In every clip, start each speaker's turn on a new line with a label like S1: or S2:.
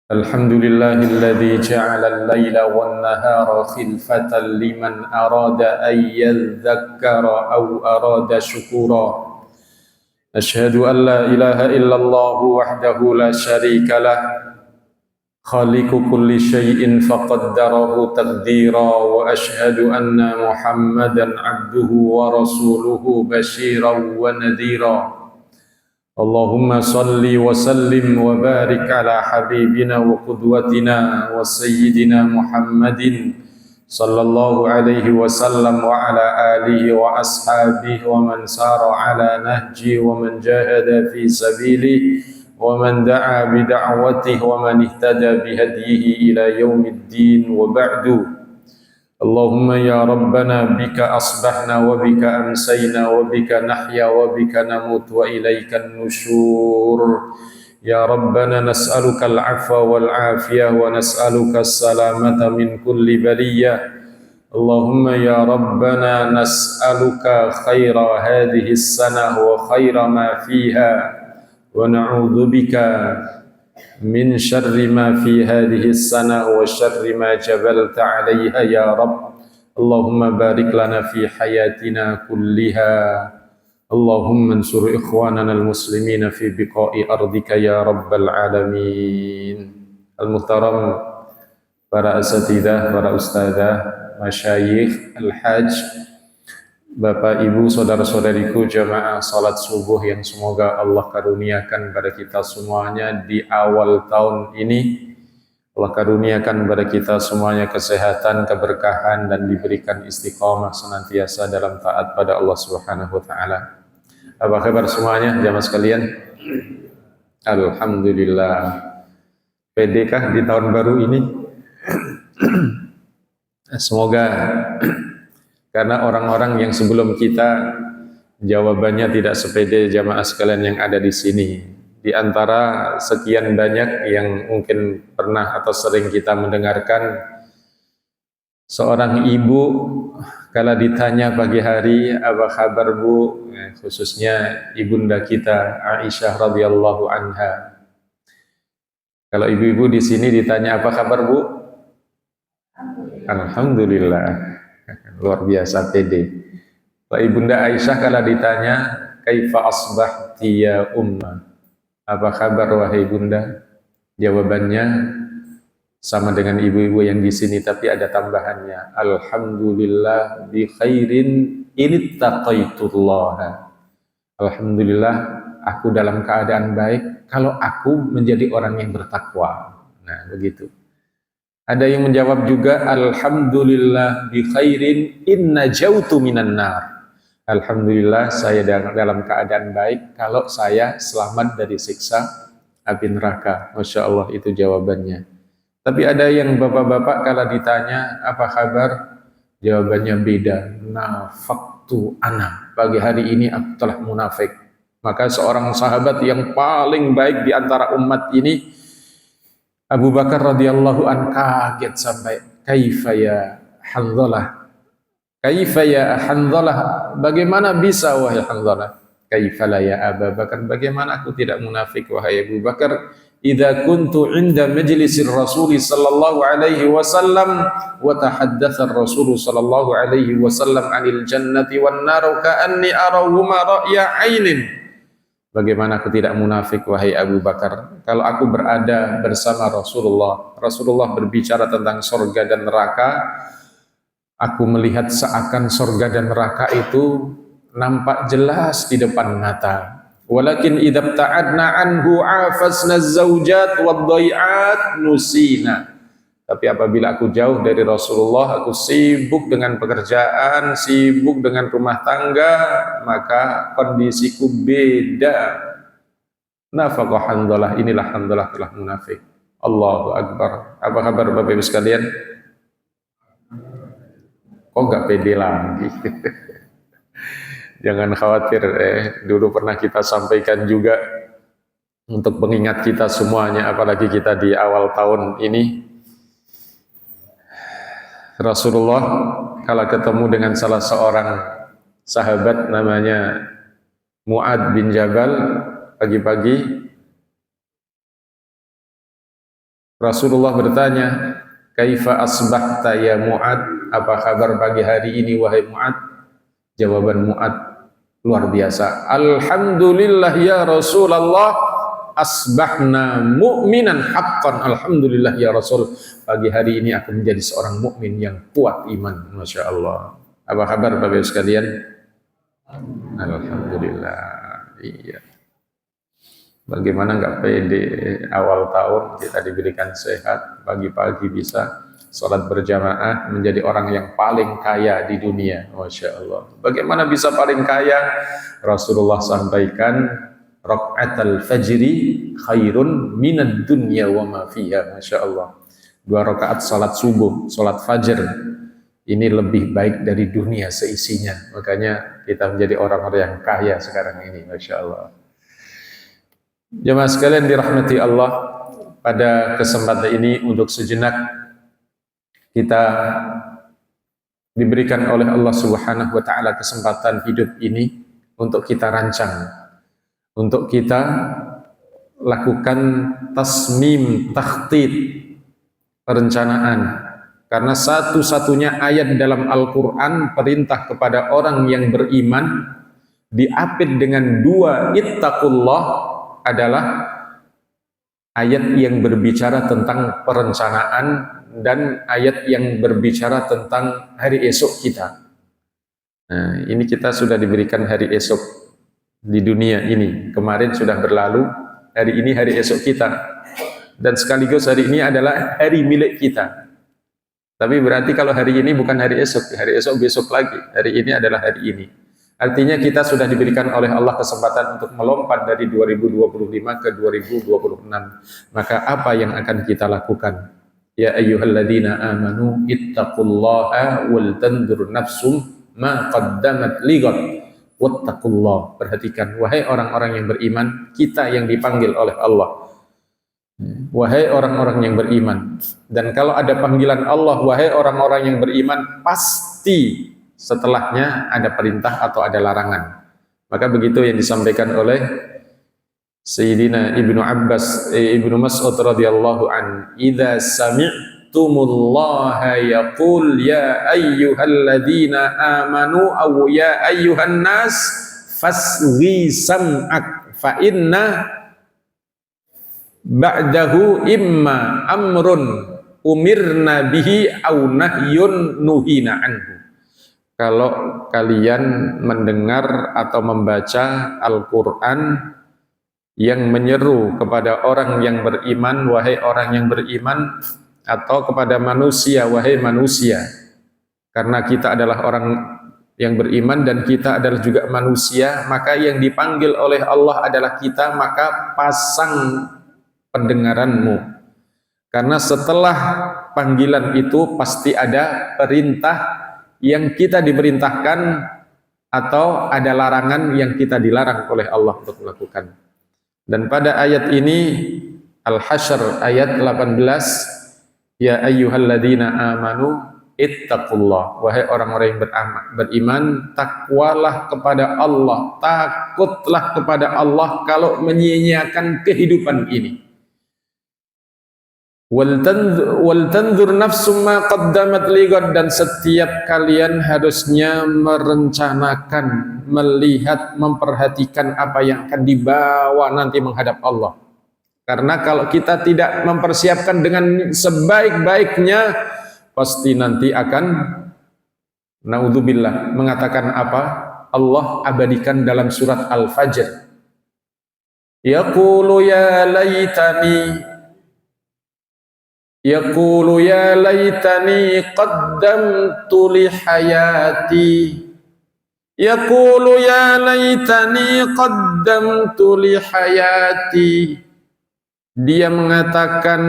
S1: الحمد لله الذي جعل الليل والنهار خلفة لمن أراد أن يذكر أو أراد شكورا. أشهد أن لا إله إلا الله وحده لا شريك له خالق كل شيء فقدره تقديرا، وأشهد أن محمدا عبده ورسوله بشيرا ونذيرا. اللهم صل وسلم وبارك على حبيبنا وقدوتنا وسيدنا محمد صلى الله عليه وسلم وعلى آله وأصحابه ومن سار على نهجه ومن جاهد في سبيله ومن دعا بدعوته ومن اهتدى بهديه إلى يوم الدين. وبعد، اللهم يا ربنا بك أصبحنا وبك أمسينا وبك نحيا وبك نموت وإليك النشور. يا ربنا نسألك العفو والعافية ونسألك السلامة من كل بلية. اللهم يا ربنا نسألك خير هذه السنة وخير ما فيها، ونعوذ بك من شر ما في هذه السنة وشر ما جبلت عليها يا رب. اللهم بارك لنا في حياتنا كلها. اللهم انصر إخواننا المسلمين في بقاع أرضك يا رب العالمين. Al-Muhtaram, para asatidzah, para ustadzah, masyayikh, al-hajj, Bapak, Ibu, saudara-saudariku, jamaah salat subuh yang semoga Allah karuniakan pada kita semuanya di awal tahun ini. Allah karuniakan pada kita semuanya kesehatan, keberkahan, dan diberikan istiqamah senantiasa dalam taat pada Allah Subhanahu wa taala. Apa kabar semuanya jamaah sekalian? Alhamdulillah. Pedekah di tahun baru ini? Semoga, karena orang-orang yang sebelum kita jawabannya tidak sepede jamaah sekalian yang ada di sini. Di antara sekian banyak yang mungkin pernah atau sering kita mendengarkan, seorang ibu kala ditanya pagi hari, apa kabar Bu? Khususnya ibunda kita Aisyah radhiyallahu anha. Kalau ibu-ibu di sini ditanya apa kabar Bu? Alhamdulillah. Luar biasa pede. Kalau ibunda Aisyah kala ditanya, kaifa asbahti ya umma? Apa kabar wahai bunda? Jawabannya sama dengan ibu-ibu yang di sini, tapi ada tambahannya. Alhamdulillah bi khairin inittaqaitullah. Alhamdulillah, aku dalam keadaan baik kalau aku menjadi orang yang bertakwa. Nah, begitu. Ada yang menjawab juga, alhamdulillah bi khairin inna jautu minan nar. Alhamdulillah saya dalam keadaan baik kalau saya selamat dari siksa api neraka. Masya Allah, itu jawabannya. Tapi ada yang bapak-bapak kalau ditanya apa kabar, jawabannya beda. Nafaktu ana, pagi hari ini aku telah munafik. Maka seorang sahabat yang paling baik di antara umat ini, Abu Bakar radhiyallahu an, kaget sampai, kaifa ya Hanzalah, kaifa ya Hanzalah, bagaimana bisa wahai Hanzalah? Kaifa la ya Abu Bakar, bagaimana aku tidak munafik wahai Abu Bakar? Idza kuntu 'inda majlisir Rasul sallallahu alaihi wasallam wa tahaddatsa Rasul sallallahu alaihi wasallam 'anil jannati wan nar ka'anni arahuma ra'ya 'ainin. Bagaimana aku tidak munafik wahai Abu Bakar kalau aku berada bersama Rasulullah. Rasulullah berbicara tentang surga dan neraka. Aku melihat seakan surga dan neraka itu nampak jelas di depan mata. Walakin idza ta'adna anhu afasna az-zawjat wad-dhai'at nusina. Tapi apabila aku jauh dari Rasulullah, aku sibuk dengan pekerjaan, sibuk dengan rumah tangga, maka kondisiku beda. Nafaqah Hanzalah, inilah Hanzalah telah munafik. Allahu Akbar. Apa kabar Bapak Ibu sekalian? Kok nggak pede lagi? Jangan khawatir, dulu pernah kita sampaikan juga untuk pengingat kita semuanya, apalagi kita di awal tahun ini. Rasulullah kalau ketemu dengan salah seorang sahabat namanya Mu'ad bin Jabal, pagi-pagi Rasulullah bertanya, "Kaifa asbahta ya Mu'ad?" Apa kabar pagi hari ini wahai Mu'ad? Jawaban Mu'ad luar biasa. "Alhamdulillah ya Rasulullah, asbahna mu'minan haqqan." Alhamdulillah ya Rasul, pagi hari ini aku menjadi seorang mukmin yang kuat iman. Masya Allah. Apa kabar Bapak Ibu sekalian? Alhamdulillah. Iya. Bagaimana nggak pede awal tahun kita diberikan sehat, pagi-pagi bisa sholat berjamaah, menjadi orang yang paling kaya di dunia. Masya Allah. Bagaimana bisa paling kaya? Rasulullah sampaikan, rakaatul fajri khairun minad dunya wa ma fiha. Masya Allah. 2 rakaat salat subuh, salat fajar, ini lebih baik dari dunia seisinya. Makanya kita menjadi orang-orang yang kaya sekarang ini. Masya Allah. Jemaah sekalian dirahmati Allah, pada kesempatan ini untuk sejenak kita diberikan oleh Allah Subhanahu wa taala kesempatan hidup ini untuk kita rancang, untuk kita lakukan tasmim, takhtit, perencanaan. Karena satu-satunya ayat dalam Al-Qur'an perintah kepada orang yang beriman diapit dengan 2 ittaqullah adalah ayat yang berbicara tentang perencanaan dan ayat yang berbicara tentang hari esok kita. Nah, ini kita sudah diberikan hari esok di dunia ini. Kemarin sudah berlalu, hari ini hari esok kita. Dan sekaligus hari ini adalah hari milik kita. Tapi berarti kalau hari ini bukan hari esok besok lagi. Hari ini adalah hari ini. Artinya kita sudah diberikan oleh Allah kesempatan untuk melompat dari 2025 ke 2026. Maka apa yang akan kita lakukan? Ya ayyuhalladzina amanu ittaqullaha wal tanzur nafsum ma qaddamat lighad wattaqullah. Perhatikan, wahai orang-orang yang beriman, kita yang dipanggil oleh Allah. Wahai orang-orang yang beriman. Dan kalau ada panggilan Allah, wahai orang-orang yang beriman, pasti setelahnya ada perintah atau ada larangan. Maka begitu yang disampaikan oleh Sayyidina Ibnu Mas'ud radhiyallahu an, "Idza sami'tumullaha yaqul ya ayyuhalladzina amanu aw ya ayyuhan nas fasghi sam'ak fa inna ba'dahu imma amrun umirna bihi aw nahyun nuhina anhu." Kalau kalian mendengar atau membaca Al-Quran yang menyeru kepada orang yang beriman, wahai orang yang beriman, atau kepada manusia, wahai manusia, karena kita adalah orang yang beriman dan kita adalah juga manusia, maka yang dipanggil oleh Allah adalah kita, maka pasang pendengaranmu. Karena setelah panggilan itu pasti ada perintah yang kita diperintahkan atau ada larangan yang kita dilarang oleh Allah untuk melakukan. Dan pada ayat ini Al-Hasyr ayat 18, ya ayyuhalladzina amanu ittaqullah, wahai orang-orang yang beriman, takwalah kepada Allah, takutlah kepada Allah kalau menyia-nyiakan kehidupan ini. Wal tanzur nafsum ma qaddamat lighad, dan setiap kalian harusnya merencanakan, melihat, memperhatikan apa yang akan dibawa nanti menghadap Allah. Karena kalau kita tidak mempersiapkan dengan sebaik-baiknya, pasti nanti akan naudzubillah mengatakan apa? Allah abadikan dalam surat Al-Fajr. Yaqulu ya laitani qaddamtu li hayati. Yaqulu ya laitani qaddamtu li hayati. Dia mengatakan,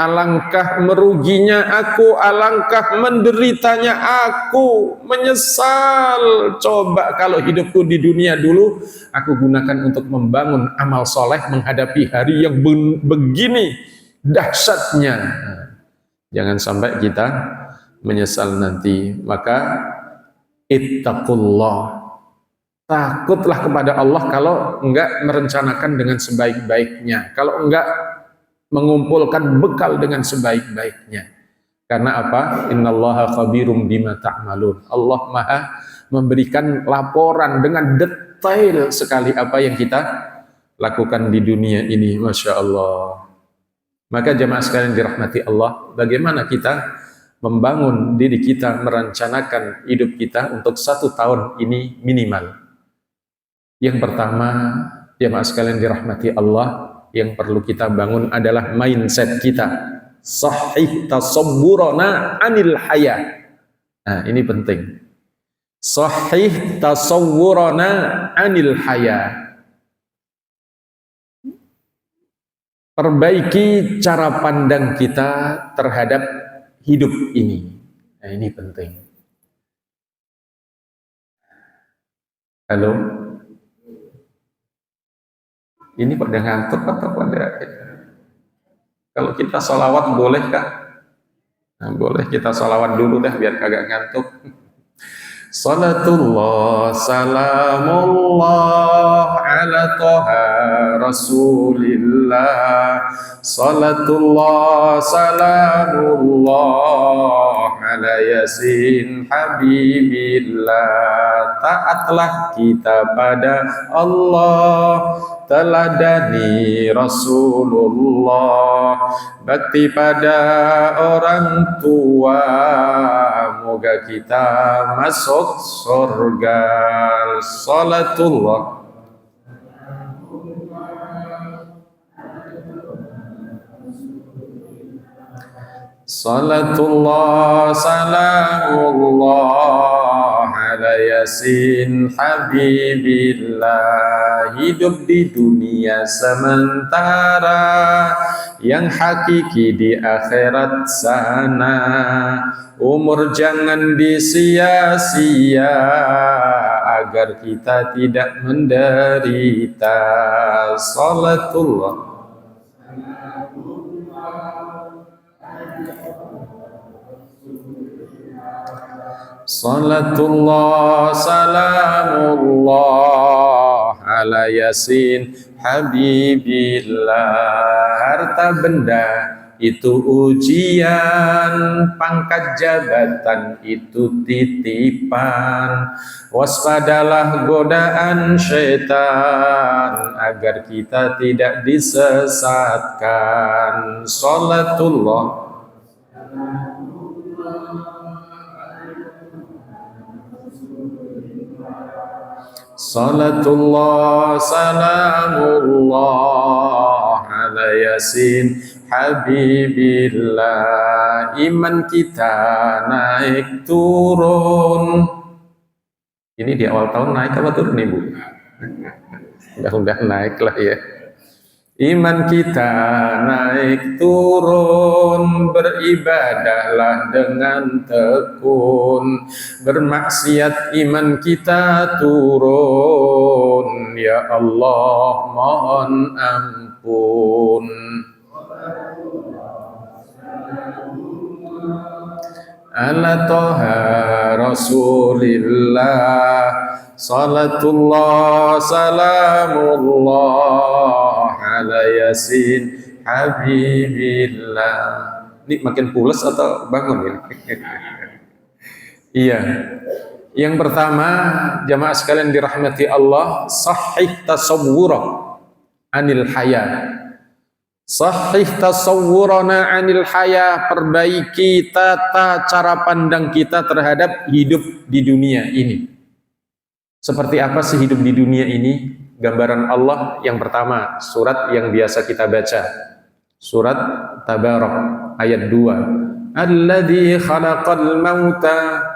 S1: alangkah meruginya aku, alangkah menderitanya aku, menyesal. Coba kalau hidupku di dunia dulu aku gunakan untuk membangun amal soleh menghadapi hari yang begini dahsyatnya. Jangan sampai kita menyesal nanti. Maka ittaqullah, takutlah kepada Allah kalau enggak merencanakan dengan sebaik-baiknya, kalau enggak mengumpulkan bekal dengan sebaik-baiknya. Karena apa? Innallaha khabirum bima ta'malun. Allah Maha memberikan laporan dengan detail sekali apa yang kita lakukan di dunia ini. Masya Allah. Maka jamaah sekalian dirahmati Allah, bagaimana kita membangun diri kita, merencanakan hidup kita untuk 1 tahun ini minimal. Yang pertama, jamaah sekalian dirahmati Allah, yang perlu kita bangun adalah mindset kita. Sahih tasawwurana anil haya. Nah, ini penting. Sahih tasawwurana anil haya. Perbaiki cara pandang kita terhadap hidup ini. Nah, ini penting. Halo? Ini pada ngantuk atau pada... Kalau kita sholawat boleh kah? Nah, boleh kita sholawat dulu dah biar kagak ngantuk. Salatullah salamullah ala toha rasulillah. Salatullah salamullah ala yasin habibillah. Taatlah kita pada Allah, teladani Rasulullah, bakti pada orang tua, moga kita masuk surga. Salatullah Salatullah salamullah ala yasin habibillah. Hidup di dunia sementara, yang hakiki di akhirat sana. Umur jangan disia-sia, agar kita tidak menderita. Salatullah Salatullah salamullah ala yasin habibillah. Harta benda itu ujian, pangkat jabatan itu titipan. Waspadalah godaan syaitan, agar kita tidak disesatkan. Salatullah Salatullah salamullah ala yasin habibillah. Iman kita naik turun. Ini di awal tahun naik apa turun nih Bu? Udah naik lah ya. Iman kita naik turun, beribadahlah dengan tekun. Bermaksiat iman kita turun, ya Allah mohon ampun. Ala toha rasulillah. Salatullah salamullah ala yasin habibillah. Ini makin pules atau bangun ya? Iya. Yang pertama, jamaah sekalian dirahmati Allah, sahih tasawwura anil haya. Sahih tasawwurana anil haya. Perbaiki tata cara pandang kita terhadap hidup di dunia ini. Seperti apa sih hidup di dunia ini? Gambaran Allah yang pertama, surat yang biasa kita baca. Surat Tabarak ayat 2. Alladzi khalaqal mauta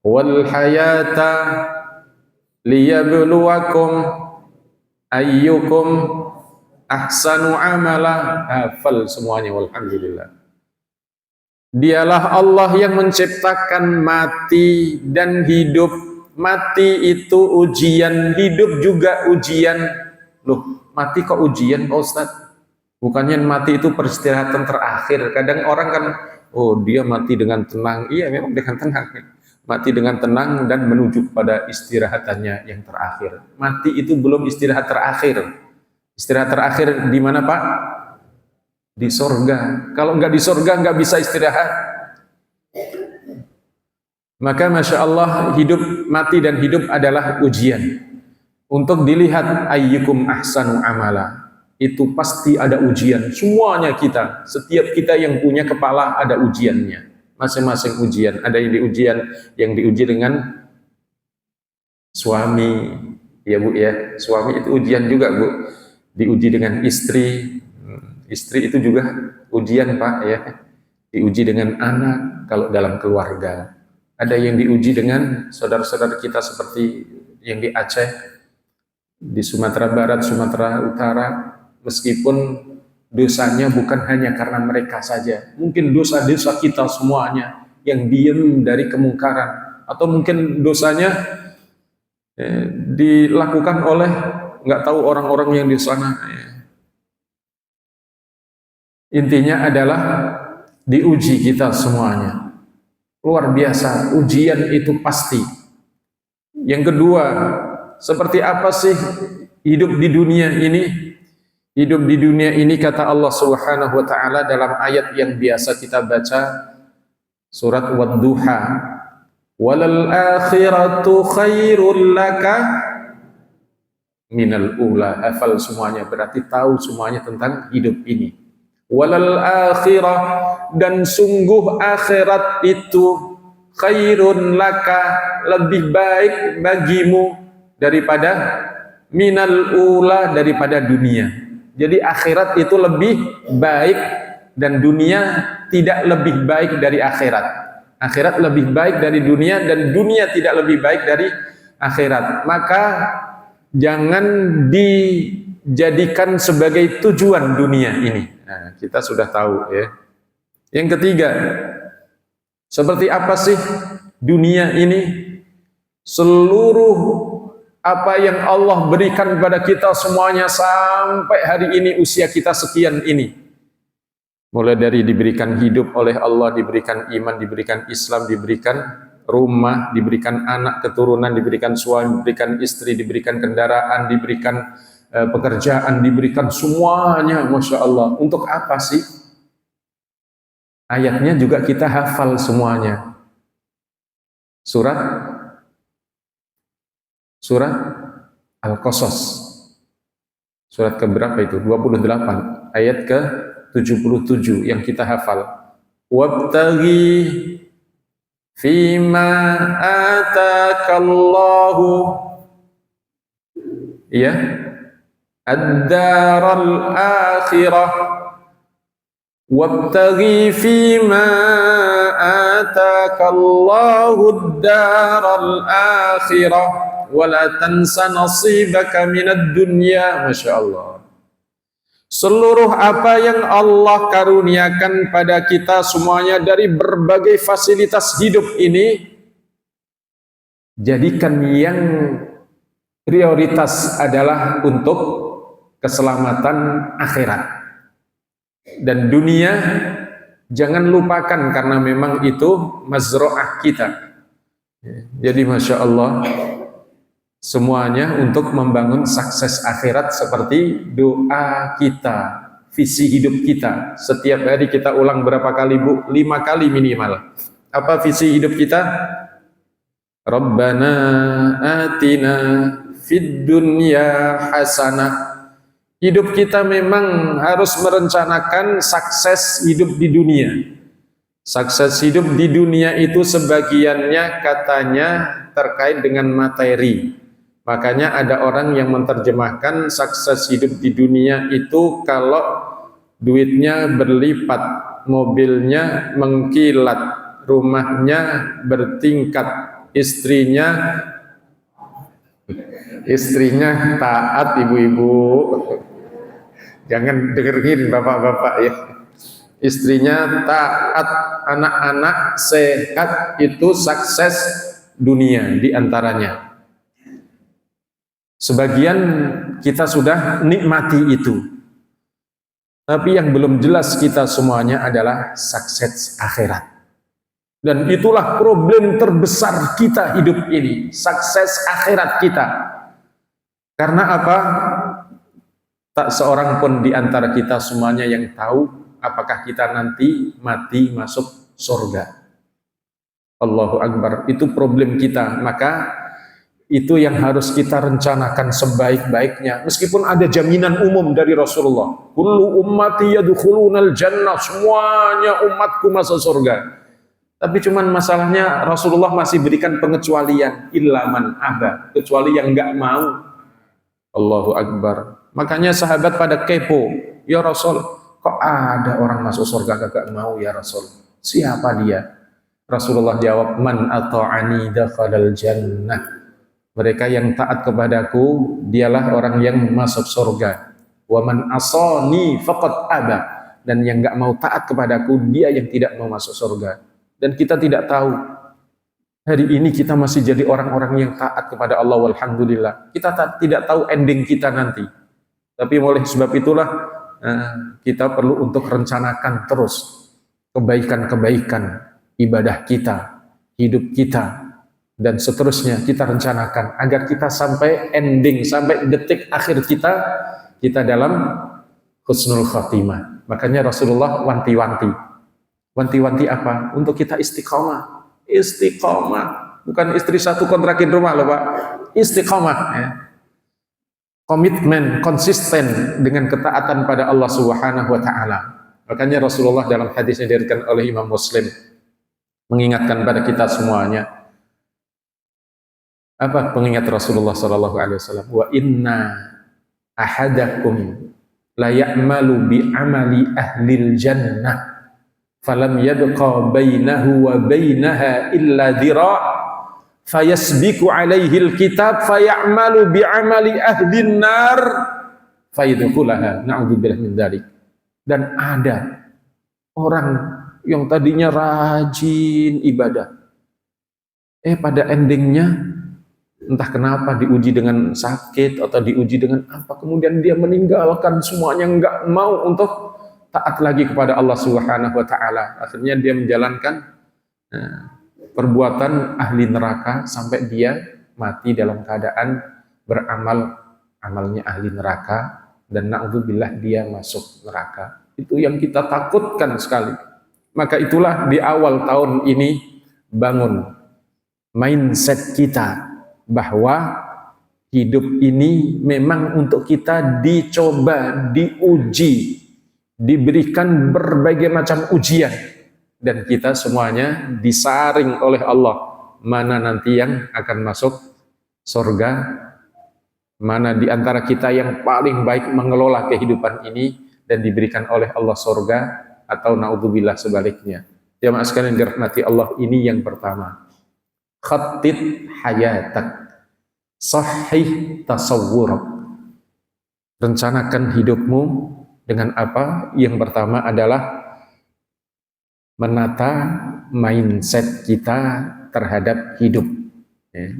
S1: wal hayata liyabluwakum ayyukum ahsanu amala. Hafal semuanya, walhamdulillah. Dialah Allah yang menciptakan mati dan hidup. Mati itu ujian, hidup juga ujian. Loh, mati kok ujian Pak Ustadz? Bukannya mati itu peristirahatan terakhir. Kadang orang kan, oh dia mati dengan tenang. Iya memang dengan tenang. Mati dengan tenang dan menuju pada istirahatannya yang terakhir. Mati itu belum istirahat terakhir. Istirahat terakhir di mana Pak? Di sorga. Kalau nggak di sorga nggak bisa istirahat. Maka Masya Allah, hidup, mati dan hidup adalah ujian. Untuk dilihat ayyukum ahsanu amala. Itu pasti ada ujian. Semuanya kita, setiap kita yang punya kepala ada ujiannya. Masing-masing ujian. Ada yang diuji dengan suami. Ya Bu ya, suami itu ujian juga Bu. Diuji dengan istri. Istri itu juga ujian Pak ya. Diuji dengan anak kalau dalam keluarga. Ada yang diuji dengan saudara-saudara kita seperti yang di Aceh, di Sumatera Barat, Sumatera Utara, meskipun dosanya bukan hanya karena mereka saja, mungkin dosa-dosa kita semuanya yang diem dari kemungkaran, atau mungkin dosanya dilakukan oleh nggak tahu orang-orang yang di sana. Intinya adalah diuji kita semuanya. Luar biasa, ujian itu pasti. Yang kedua, seperti apa sih hidup di dunia ini? Hidup di dunia ini kata Allah Subhanahu wa taala dalam ayat yang biasa kita baca, surat Wad-Duha. Walal akhiratu khairul laka minal ula. Hafal semuanya, berarti tahu semuanya tentang hidup ini. Walal akhirah, dan sungguh akhirat itu khairun laka, lebih baik bagimu daripada minal ula, daripada dunia. Jadi akhirat itu lebih baik dan dunia tidak lebih baik dari akhirat. Akhirat lebih baik dari dunia dan dunia tidak lebih baik dari akhirat. Maka jangan dijadikan sebagai tujuan dunia ini. Nah, kita sudah tahu ya. Yang ketiga, seperti apa sih dunia ini? Seluruh apa yang Allah berikan kepada kita semuanya sampai hari ini usia kita sekian ini. Mulai dari diberikan hidup oleh Allah, diberikan iman, diberikan Islam, diberikan rumah, diberikan anak keturunan, diberikan suami, diberikan istri, diberikan kendaraan, diberikan pekerjaan, diberikan semuanya, Masya Allah. Untuk apa sih? Ayatnya juga kita hafal semuanya. Surat Al-Qasas. Surat keberapa itu? 28. Ayat ke-77 yang kita hafal. Wabtaghi fima atakallahu, ya, ad-daral akhirah, wabtaghi fima atakallahu ad-daral akhirah wala tansa nasibaka minad dunya. Masya Allah. Seluruh apa yang Allah karuniakan pada kita semuanya dari berbagai fasilitas hidup ini, jadikan yang prioritas adalah untuk keselamatan akhirat. Dan dunia jangan lupakan karena memang itu mazro'ah kita. Jadi Masya Allah, semuanya untuk membangun sukses akhirat seperti doa kita, visi hidup kita. Setiap hari kita ulang berapa kali Bu? 5 kali minimal. Apa visi hidup kita? Rabbana atina fid dunya hasanah. Hidup kita memang harus merencanakan sukses hidup di dunia. Sukses hidup di dunia itu sebagiannya katanya terkait dengan materi. Makanya ada orang yang menerjemahkan sukses hidup di dunia itu kalau duitnya berlipat, mobilnya mengkilat, rumahnya bertingkat, istrinya taat, ibu-ibu. Jangan dengerin bapak-bapak ya. Istrinya taat, anak-anak sehat, itu sukses dunia diantaranya. Sebagian kita sudah nikmati itu. Tapi yang belum jelas kita semuanya adalah sukses akhirat. Dan itulah problem terbesar kita hidup ini, sukses akhirat kita. Karena apa? Tak seorang pun di antara kita semuanya yang tahu apakah kita nanti mati masuk surga. Allahu Akbar, itu problem kita. Maka itu yang harus kita rencanakan sebaik-baiknya. Meskipun ada jaminan umum dari Rasulullah, kullu ummati yadkhulunal jannah, semuanya umatku masuk surga. Tapi cuman masalahnya Rasulullah masih berikan pengecualian, illa man aba, kecuali yang enggak mau. Allahu Akbar. Makanya sahabat pada kepo, ya Rasul, kok ada orang masuk surga kagak mau ya Rasul? Siapa dia? Rasulullah jawab, man ata'ani dakhalal jannah. Mereka yang taat kepadaku, dialah orang yang masuk surga. Wa man asani faqad aba. Dan yang enggak mau taat kepadaku, dia yang tidak mau masuk surga. Dan kita tidak tahu, hari ini kita masih jadi orang-orang yang taat kepada Allah, walhamdulillah. Kita tidak tahu ending kita nanti. Tapi oleh sebab itulah, kita perlu untuk rencanakan terus kebaikan-kebaikan, ibadah kita, hidup kita, dan seterusnya kita rencanakan agar kita sampai ending, sampai detik akhir kita dalam husnul khatimah. Makanya Rasulullah wanti-wanti apa? Untuk kita istiqomah. Istiqomah, bukan istri satu kontrakin rumah loh Pak. Istiqomah, ya. Komitmen, konsisten dengan ketaatan pada Allah Subhanahu wa taala. Makanya Rasulullah dalam hadis yang diriwayatkan oleh Imam Muslim mengingatkan pada kita semuanya. Apa pengingat Rasulullah sallallahu alaihi wasallam? Wa inna ahadakum la ya'malu bi amali ahlil jannah falam yabqa bainahu wa bainaha illa dhira' fayasbiqu alaihi alkitab fayamalu bi amali ahlin nar fayadkhulaha na'udzubillah min dzalik. Dan ada orang yang tadinya rajin ibadah, pada endingnya entah kenapa diuji dengan sakit atau diuji dengan apa, kemudian dia meninggalkan semuanya, enggak mau untuk taat lagi kepada Allah Subhanahu wa taala. Akhirnya dia menjalankan perbuatan ahli neraka sampai dia mati dalam keadaan beramal amalnya ahli neraka, dan na'udzubillah dia masuk neraka. Itu yang kita takutkan sekali. Maka itulah di awal tahun ini bangun mindset kita bahwa hidup ini memang untuk kita dicoba, diuji, diberikan berbagai macam ujian, dan kita semuanya disaring oleh Allah mana nanti yang akan masuk surga, mana di antara kita yang paling baik mengelola kehidupan ini dan diberikan oleh Allah surga, atau naudzubillah sebaliknya. Jamaah sekalian dirahmati Allah, ini yang pertama. Khattid hayatak, sahih tasawwurak. Rencanakan hidupmu dengan apa? Yang pertama adalah menata mindset kita terhadap hidup.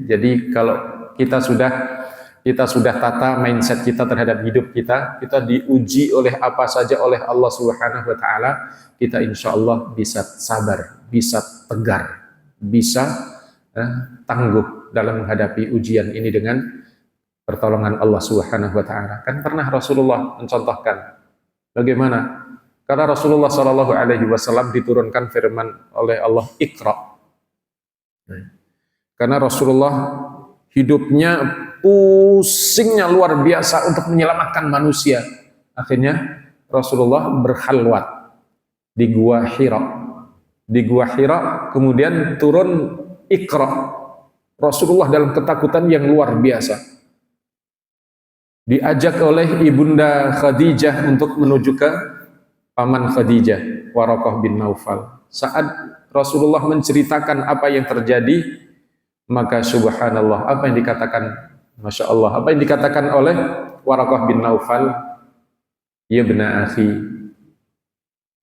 S1: Jadi kalau kita sudah tata mindset kita terhadap hidup kita diuji oleh apa saja oleh Allah Subhanahu wa taala, kita insya Allah bisa sabar, bisa tegar, bisa tangguh dalam menghadapi ujian ini dengan pertolongan Allah Subhanahu wa taala. Kan pernah Rasulullah mencontohkan bagaimana? Karena Rasulullah sallallahu alaihi wasallam diturunkan firman oleh Allah, Iqra. Karena Rasulullah hidupnya pusingnya luar biasa untuk menyelamatkan manusia. Akhirnya Rasulullah berkhalwat di Gua Hira. Di Gua Hira kemudian turun Iqra. Rasulullah dalam ketakutan yang luar biasa. Diajak oleh Ibunda Khadijah untuk menuju ke paman Khadijah, Waraqah bin Naufal. Saat Rasulullah menceritakan apa yang terjadi, maka subhanallah, apa yang dikatakan, Masya Allah, apa yang dikatakan oleh Waraqah bin Naufal, ya bena akhi,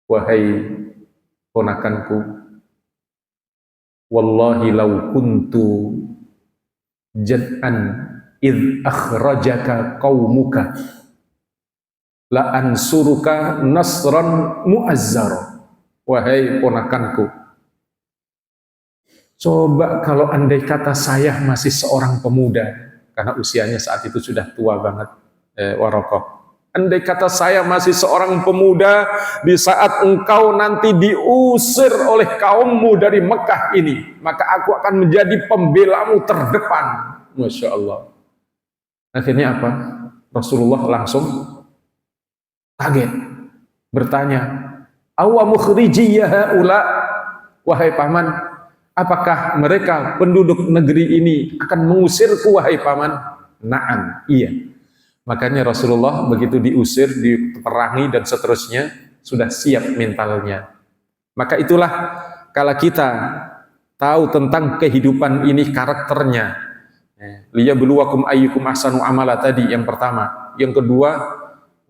S1: wahai ponakanku, wallahi law kuntu jad'an idh akhrajaka qaumuka la ansuruka nasran mu'azzara. Wahai ponakanku, coba kalau andai kata saya masih seorang pemuda, karena usianya saat itu sudah tua banget, Waraqah. Andai kata saya masih seorang pemuda di saat engkau nanti diusir oleh kaummu dari Mekah ini, maka aku akan menjadi pembelamu terdepan. Masya Allah. Akhirnya apa? Rasulullah langsung kaget, bertanya, "Awa mukhriji ya haula?" Wahai paman, apakah mereka penduduk negeri ini akan mengusirku, wahai paman? Na'am, iya. Makanya Rasulullah begitu diusir, diperangi dan seterusnya, sudah siap mentalnya. Maka itulah kalau kita tahu tentang kehidupan ini, karakternya. Liyabluwakum ayyukum ahsanu amala tadi yang pertama. Yang kedua,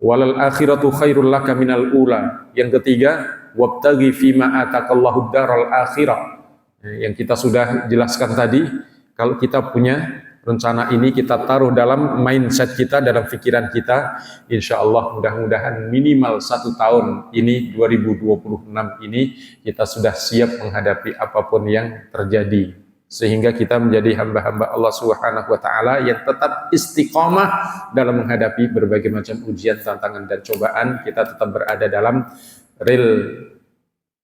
S1: walal akhiratu khairul laka minal ula. Yang ketiga, wabtaghi fima atakallahu daral akhirah. Yang kita sudah jelaskan tadi, kalau kita punya rencana ini, kita taruh dalam mindset kita, dalam pikiran kita, insya Allah mudah-mudahan minimal 1 tahun ini, 2026 ini, kita sudah siap menghadapi apapun yang terjadi. Sehingga kita menjadi hamba-hamba Allah Subhanahu wa Ta'ala yang tetap istiqomah dalam menghadapi berbagai macam ujian, tantangan, dan cobaan. Kita tetap berada dalam rel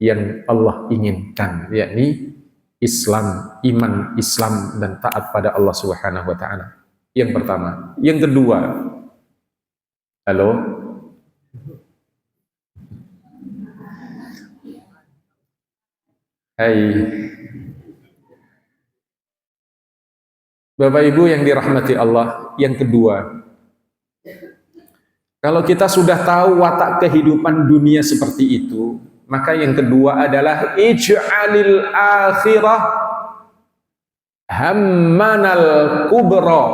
S1: yang Allah inginkan, yakni Islam, iman Islam, dan taat pada Allah Subhanahu wa Ta'ala. Yang pertama. Yang kedua, halo? Hai. Bapak Ibu yang dirahmati Allah, yang kedua, kalau kita sudah tahu watak kehidupan dunia seperti itu, maka yang kedua adalah ij'alil akhirah hammanal kubra,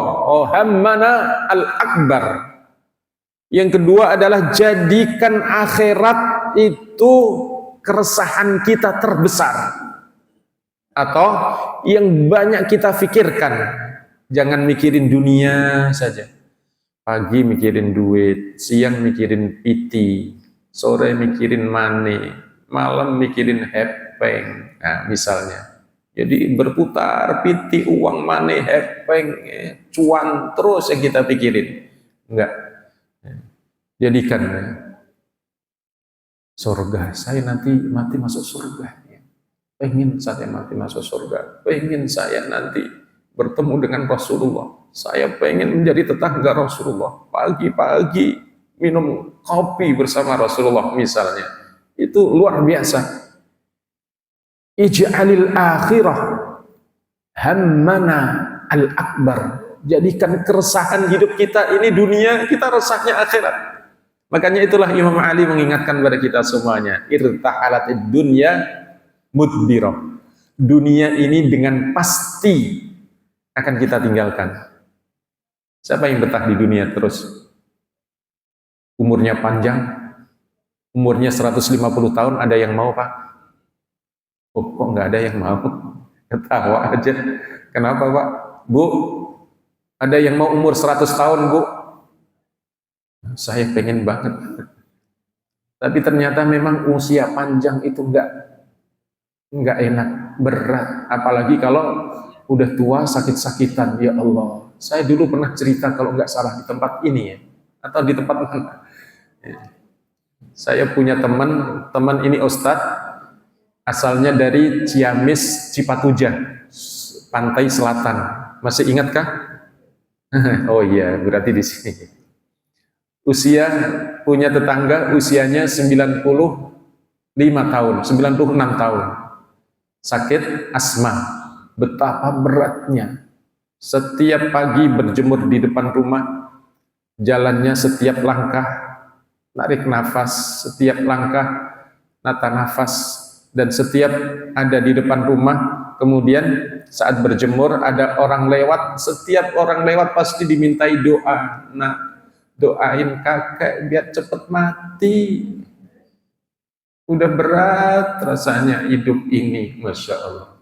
S1: hammana al akbar. Yang kedua adalah jadikan akhirat itu keresahan kita terbesar, atau yang banyak kita pikirkan. Jangan mikirin dunia saja. Pagi mikirin duit, siang mikirin piti, sore mikirin money, malam mikirin hepeng. Nah, misalnya. Jadi berputar piti, uang, money, hepeng, cuan terus yang kita pikirin. Enggak. Jadikan surga. Saya nanti mati masuk surga. Pengen saya mati masuk surga. Pengen saya nanti bertemu dengan Rasulullah. Saya pengen menjadi tetangga Rasulullah. Pagi-pagi minum kopi bersama Rasulullah misalnya. Itu luar biasa. Ij'alil akhirah hammana al-akbar. Jadikan keresahan hidup kita ini dunia, kita resahnya akhirat. Makanya itulah Imam Ali mengingatkan kepada kita semuanya, irtahalatid dunya mudbirah. Dunia ini dengan pasti akan kita tinggalkan. Siapa yang betah di dunia terus? Umurnya panjang, umurnya 150 tahun, ada yang mau, Pak? Oh, kok nggak ada yang mau? Ketawa aja. Kenapa, Pak? Bu, ada yang mau umur 100 tahun, Bu? Saya pengen banget. Tapi ternyata memang usia panjang itu nggak enak, berat. Apalagi kalau udah tua sakit-sakitan. Ya Allah, saya dulu pernah cerita kalau nggak salah di tempat ini ya, atau di tempat mana. Saya punya teman ini Ustadz, asalnya dari Ciamis, Cipatujah, pantai selatan. Masih ingatkah? Oh iya, berarti di sini. Punya tetangga usianya 95 tahun, 96 tahun. Sakit asma. Betapa beratnya. Setiap pagi berjemur di depan rumah, jalannya setiap langkah narik nafas, setiap langkah nata nafas, dan setiap ada di depan rumah, kemudian saat berjemur ada orang lewat, setiap orang lewat pasti dimintai doa. Nah, doain kakek biar cepet mati. Udah berat rasanya hidup ini, Masya Allah.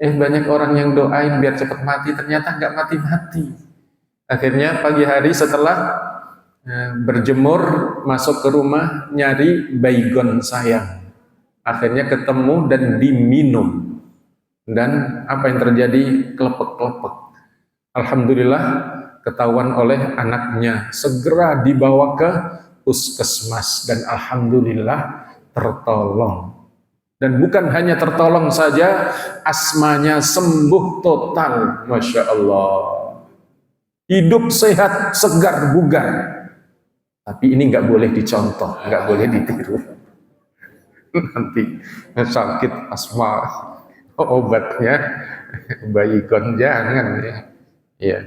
S1: Banyak orang yang doain biar cepat mati, ternyata nggak mati-mati. Akhirnya pagi hari setelah berjemur, masuk ke rumah, nyari baygon sayang. Akhirnya ketemu dan diminum. Dan apa yang terjadi? Kelepek-kelepek. Alhamdulillah, ketahuan oleh anaknya, segera dibawa ke puskesmas dan alhamdulillah tertolong. Dan bukan hanya tertolong saja, asmanya sembuh total, Masya Allah. Hidup sehat, segar, bugar. Tapi ini nggak boleh dicontoh, nggak boleh ditiru. Nanti sakit asma, obatnya baygon, jangan ya. Ya.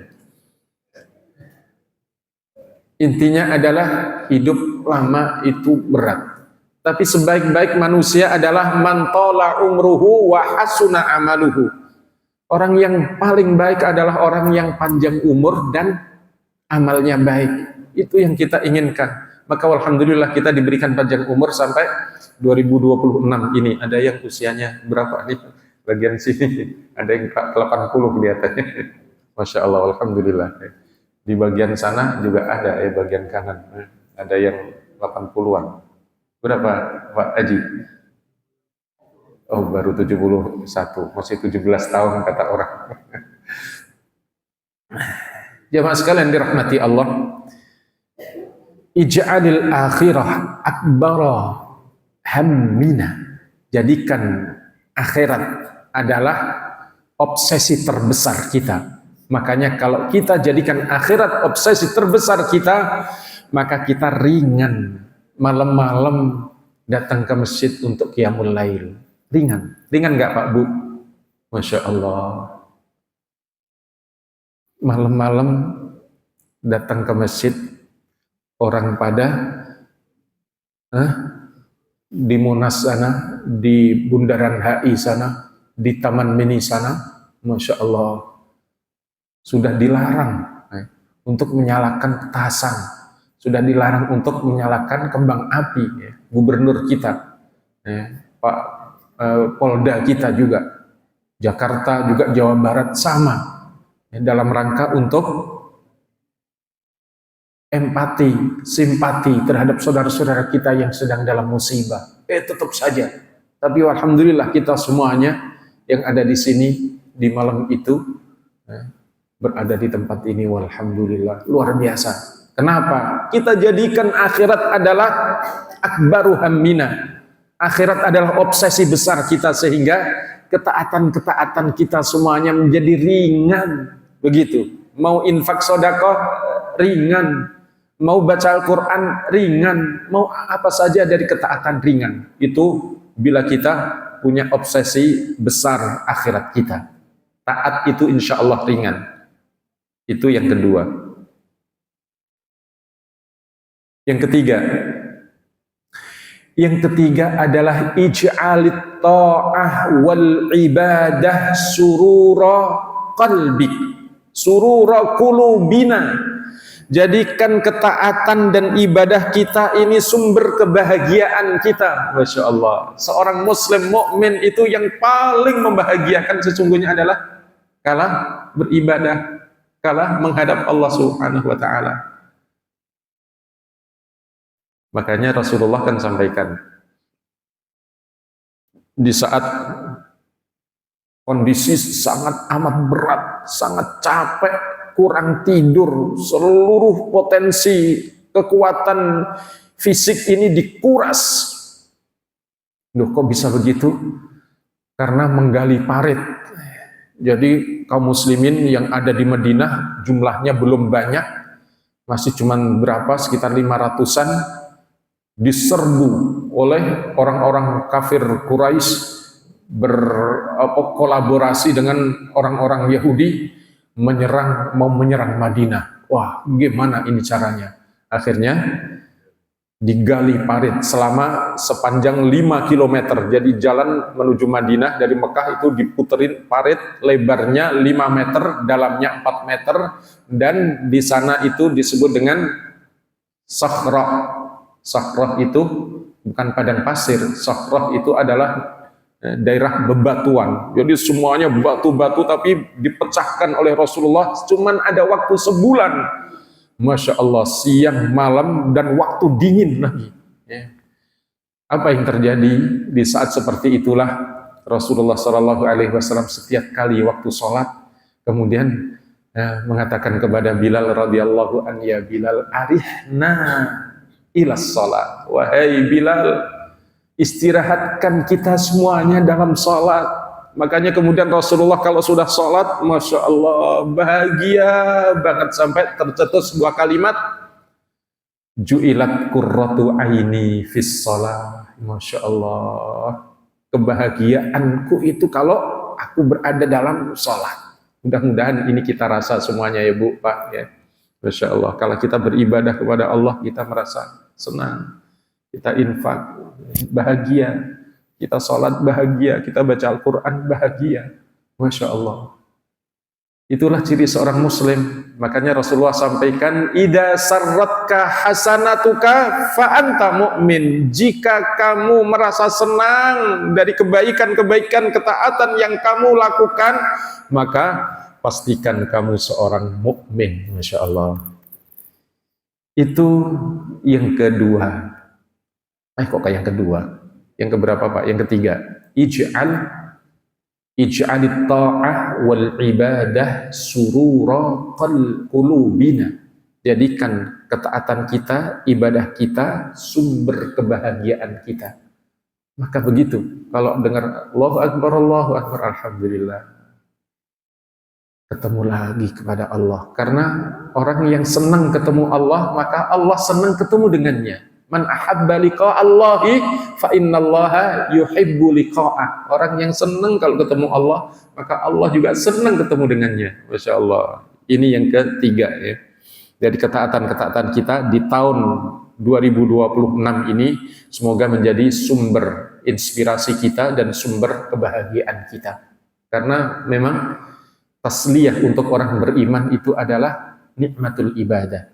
S1: Intinya adalah hidup lama itu berat. Tapi sebaik-baik manusia adalah man tala umruhu wa hasuna amaluhu. Orang yang paling baik adalah orang yang panjang umur dan amalnya baik. Itu yang kita inginkan. Maka alhamdulillah kita diberikan panjang umur sampai 2026 ini. Ada yang usianya berapa nih? Bagian sini ada yang 80 kelihatannya. Masya Allah, alhamdulillah. Di bagian sana juga ada, bagian kanan. Ada yang 80-an. Berapa Pak Haji? Oh, baru 71, masih 17 tahun kata orang. Jamaah sekalian dirahmati Allah, ij'alil akhirah akbara hammina. Jadikan akhirat adalah obsesi terbesar kita. Makanya kalau kita jadikan akhirat obsesi terbesar kita, maka kita ringan. Malam-malam datang ke masjid untuk qiyamul lail. Ringan nggak Pak Bu? Masya Allah. Malam-malam datang ke masjid, orang pada di Monas sana, di Bundaran HI sana, di Taman Mini sana, Masya Allah, sudah dilarang untuk menyalakan petasan. Sudah dilarang untuk menyalakan kembang api, ya. Gubernur kita, Pak Polda kita juga, Jakarta juga, Jawa Barat sama, dalam rangka untuk empati, simpati terhadap saudara-saudara kita yang sedang dalam musibah. Tetap saja. Tapi alhamdulillah kita semuanya yang ada di sini di malam itu berada di tempat ini, walhamdulillah, luar biasa. Kenapa? Kita jadikan akhirat adalah akbaru hammina. Akhirat adalah obsesi besar kita, sehingga ketaatan-ketaatan kita semuanya menjadi ringan. Begitu. Mau infak sedekah ringan, mau baca Al-Quran ringan, mau apa saja dari ketaatan ringan. Itu bila kita punya obsesi besar akhirat kita. Taat itu insya Allah ringan. Itu yang kedua. Yang ketiga adalah ij'alit ta'ah wal ibadah surura qalbik, surura qulubina. Jadikan ketaatan dan ibadah kita ini sumber kebahagiaan kita. Masya Allah. Seorang muslim mukmin itu yang paling membahagiakan sesungguhnya adalah kala beribadah, kala menghadap Allah Subhanahu wa ta'ala. Makanya Rasulullah kan sampaikan, di saat kondisi sangat amat berat, sangat capek, kurang tidur, seluruh potensi kekuatan fisik ini dikuras. Loh, kok bisa begitu? Karena menggali parit. Jadi kaum muslimin yang ada di Madinah jumlahnya belum banyak, masih cuman berapa, sekitar 500-an, diserbu oleh orang-orang kafir Quraisy, berkolaborasi dengan orang-orang Yahudi, mau menyerang Madinah. Wah, gimana ini caranya? Akhirnya digali parit selama sepanjang 5 km. Jadi jalan menuju Madinah dari Mekah itu diputerin parit, lebarnya 5 meter, dalamnya 4 meter, dan di sana itu disebut dengan Sakhrah. Sakhrah itu bukan padang pasir, Sakhrah itu adalah daerah bebatuan. Jadi semuanya batu-batu, tapi dipecahkan oleh Rasulullah. Cuman ada waktu sebulan, Masya Allah, siang malam dan waktu dingin lagi. Apa yang terjadi di saat seperti itulah Rasulullah SAW setiap kali waktu sholat, kemudian mengatakan kepada Bilal radhiyallahu an, ya Bilal, arihna ilas salat. Wahai Bilal, istirahatkan kita semuanya dalam salat. Makanya kemudian Rasulullah kalau sudah salat, Masya Allah, bahagia banget sampai tercetus sebuah kalimat, ju'ilat qurratu aini fis salat. Masya Allah, kebahagiaanku itu kalau aku berada dalam salat. Mudah-mudahan ini kita rasa semuanya ya Bu, Pak ya. Masya Allah, kalau kita beribadah kepada Allah, kita merasa senang, kita infak bahagia, kita sholat bahagia, kita baca Al-Quran bahagia. Masya Allah, itulah ciri seorang muslim. Makanya Rasulullah sampaikan, idza sarratka hasanatuka fa anta mu'min. Jika kamu merasa senang dari kebaikan-kebaikan, ketaatan yang kamu lakukan, maka pastikan kamu seorang mukmin. Masya Allah. Itu yang kedua. Kok kayak yang kedua? Yang keberapa Pak? Yang ketiga. Ij'alit ta'ah wal ibadah surura qulubina. Jadikan ketaatan kita, ibadah kita, sumber kebahagiaan kita. Maka begitu. Kalau dengar Allahu Akbar, alhamdulillah, ketemu lagi kepada Allah. Karena orang yang senang ketemu Allah, maka Allah senang ketemu dengannya. Man ahabba liqa'allahi fa innallaha yuhibbu liqa'ah. Orang yang senang kalau ketemu Allah, maka Allah juga senang ketemu dengannya. Masya Allah. Ini yang ketiga ya. Jadi ketaatan-ketaatan kita di tahun 2026 ini semoga menjadi sumber inspirasi kita dan sumber kebahagiaan kita. Karena memang tasliyah untuk orang beriman itu adalah nikmatul ibadah.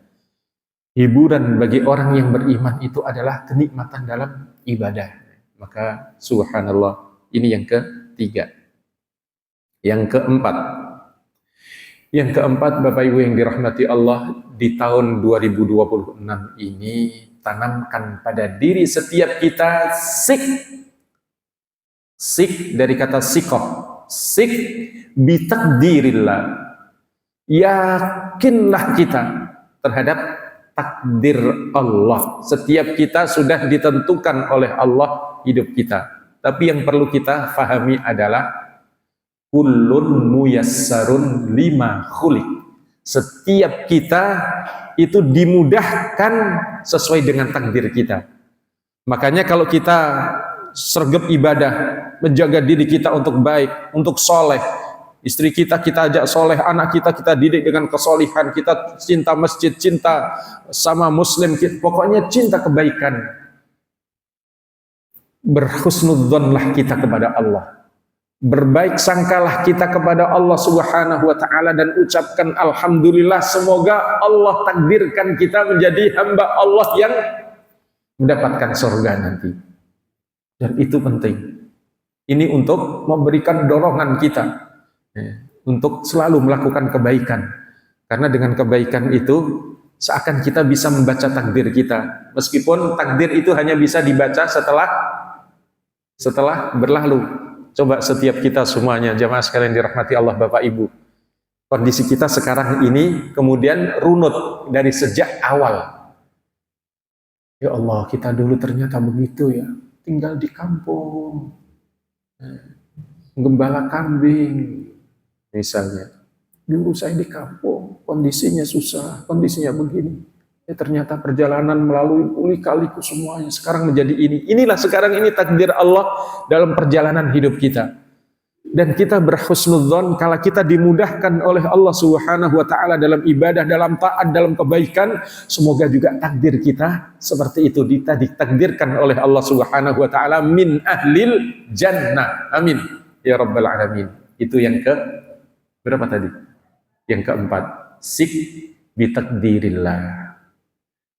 S1: Hiburan bagi orang yang beriman itu adalah kenikmatan dalam ibadah. Maka subhanallah, ini yang ketiga. Yang keempat Bapak Ibu yang dirahmati Allah, di tahun 2026 ini tanamkan pada diri setiap kita sik dari kata sikoh, sik bitakdirillah. Yakinlah kita terhadap takdir Allah. Setiap kita sudah ditentukan oleh Allah hidup kita. Tapi yang perlu kita fahami adalah kullun muyassarun lima khuliq. Setiap kita itu dimudahkan sesuai dengan takdir kita. Makanya kalau kita sergap ibadah, menjaga diri kita untuk baik, untuk soleh, istri kita ajak soleh, anak kita didik dengan kesolihan, kita cinta masjid, cinta sama muslim, pokoknya cinta kebaikan. Berhusnudzonlah kita kepada Allah, berbaik sangkalah kita kepada Allah Subhanahu wa ta'ala, dan ucapkan alhamdulillah, semoga Allah takdirkan kita menjadi hamba Allah yang mendapatkan surga nanti. Dan itu penting. Ini untuk memberikan dorongan kita untuk selalu melakukan kebaikan, karena dengan kebaikan itu seakan kita bisa membaca takdir kita, meskipun takdir itu hanya bisa dibaca setelah berlalu. Coba setiap kita semuanya, jamaah sekalian dirahmati Allah Bapak Ibu, kondisi kita sekarang ini kemudian runut dari sejak awal. Ya Allah, kita dulu ternyata begitu ya, tinggal di kampung, gembala kambing misalnya. Dulu saya di kampung, kondisinya susah, kondisinya begini. Ya ternyata perjalanan melalui lika-liku semuanya sekarang menjadi ini. Inilah sekarang ini takdir Allah dalam perjalanan hidup kita. Dan kita berhusnudzon kalau kita dimudahkan oleh Allah Subhanahu wa ta'ala dalam ibadah, dalam taat, dalam kebaikan, semoga juga takdir kita seperti itu, ditakdirkan oleh Allah Subhanahu wa ta'ala min ahlil jannah. Amin ya rabbal alamin. Itu yang berapa tadi? Yang keempat, sik bitakdirillah.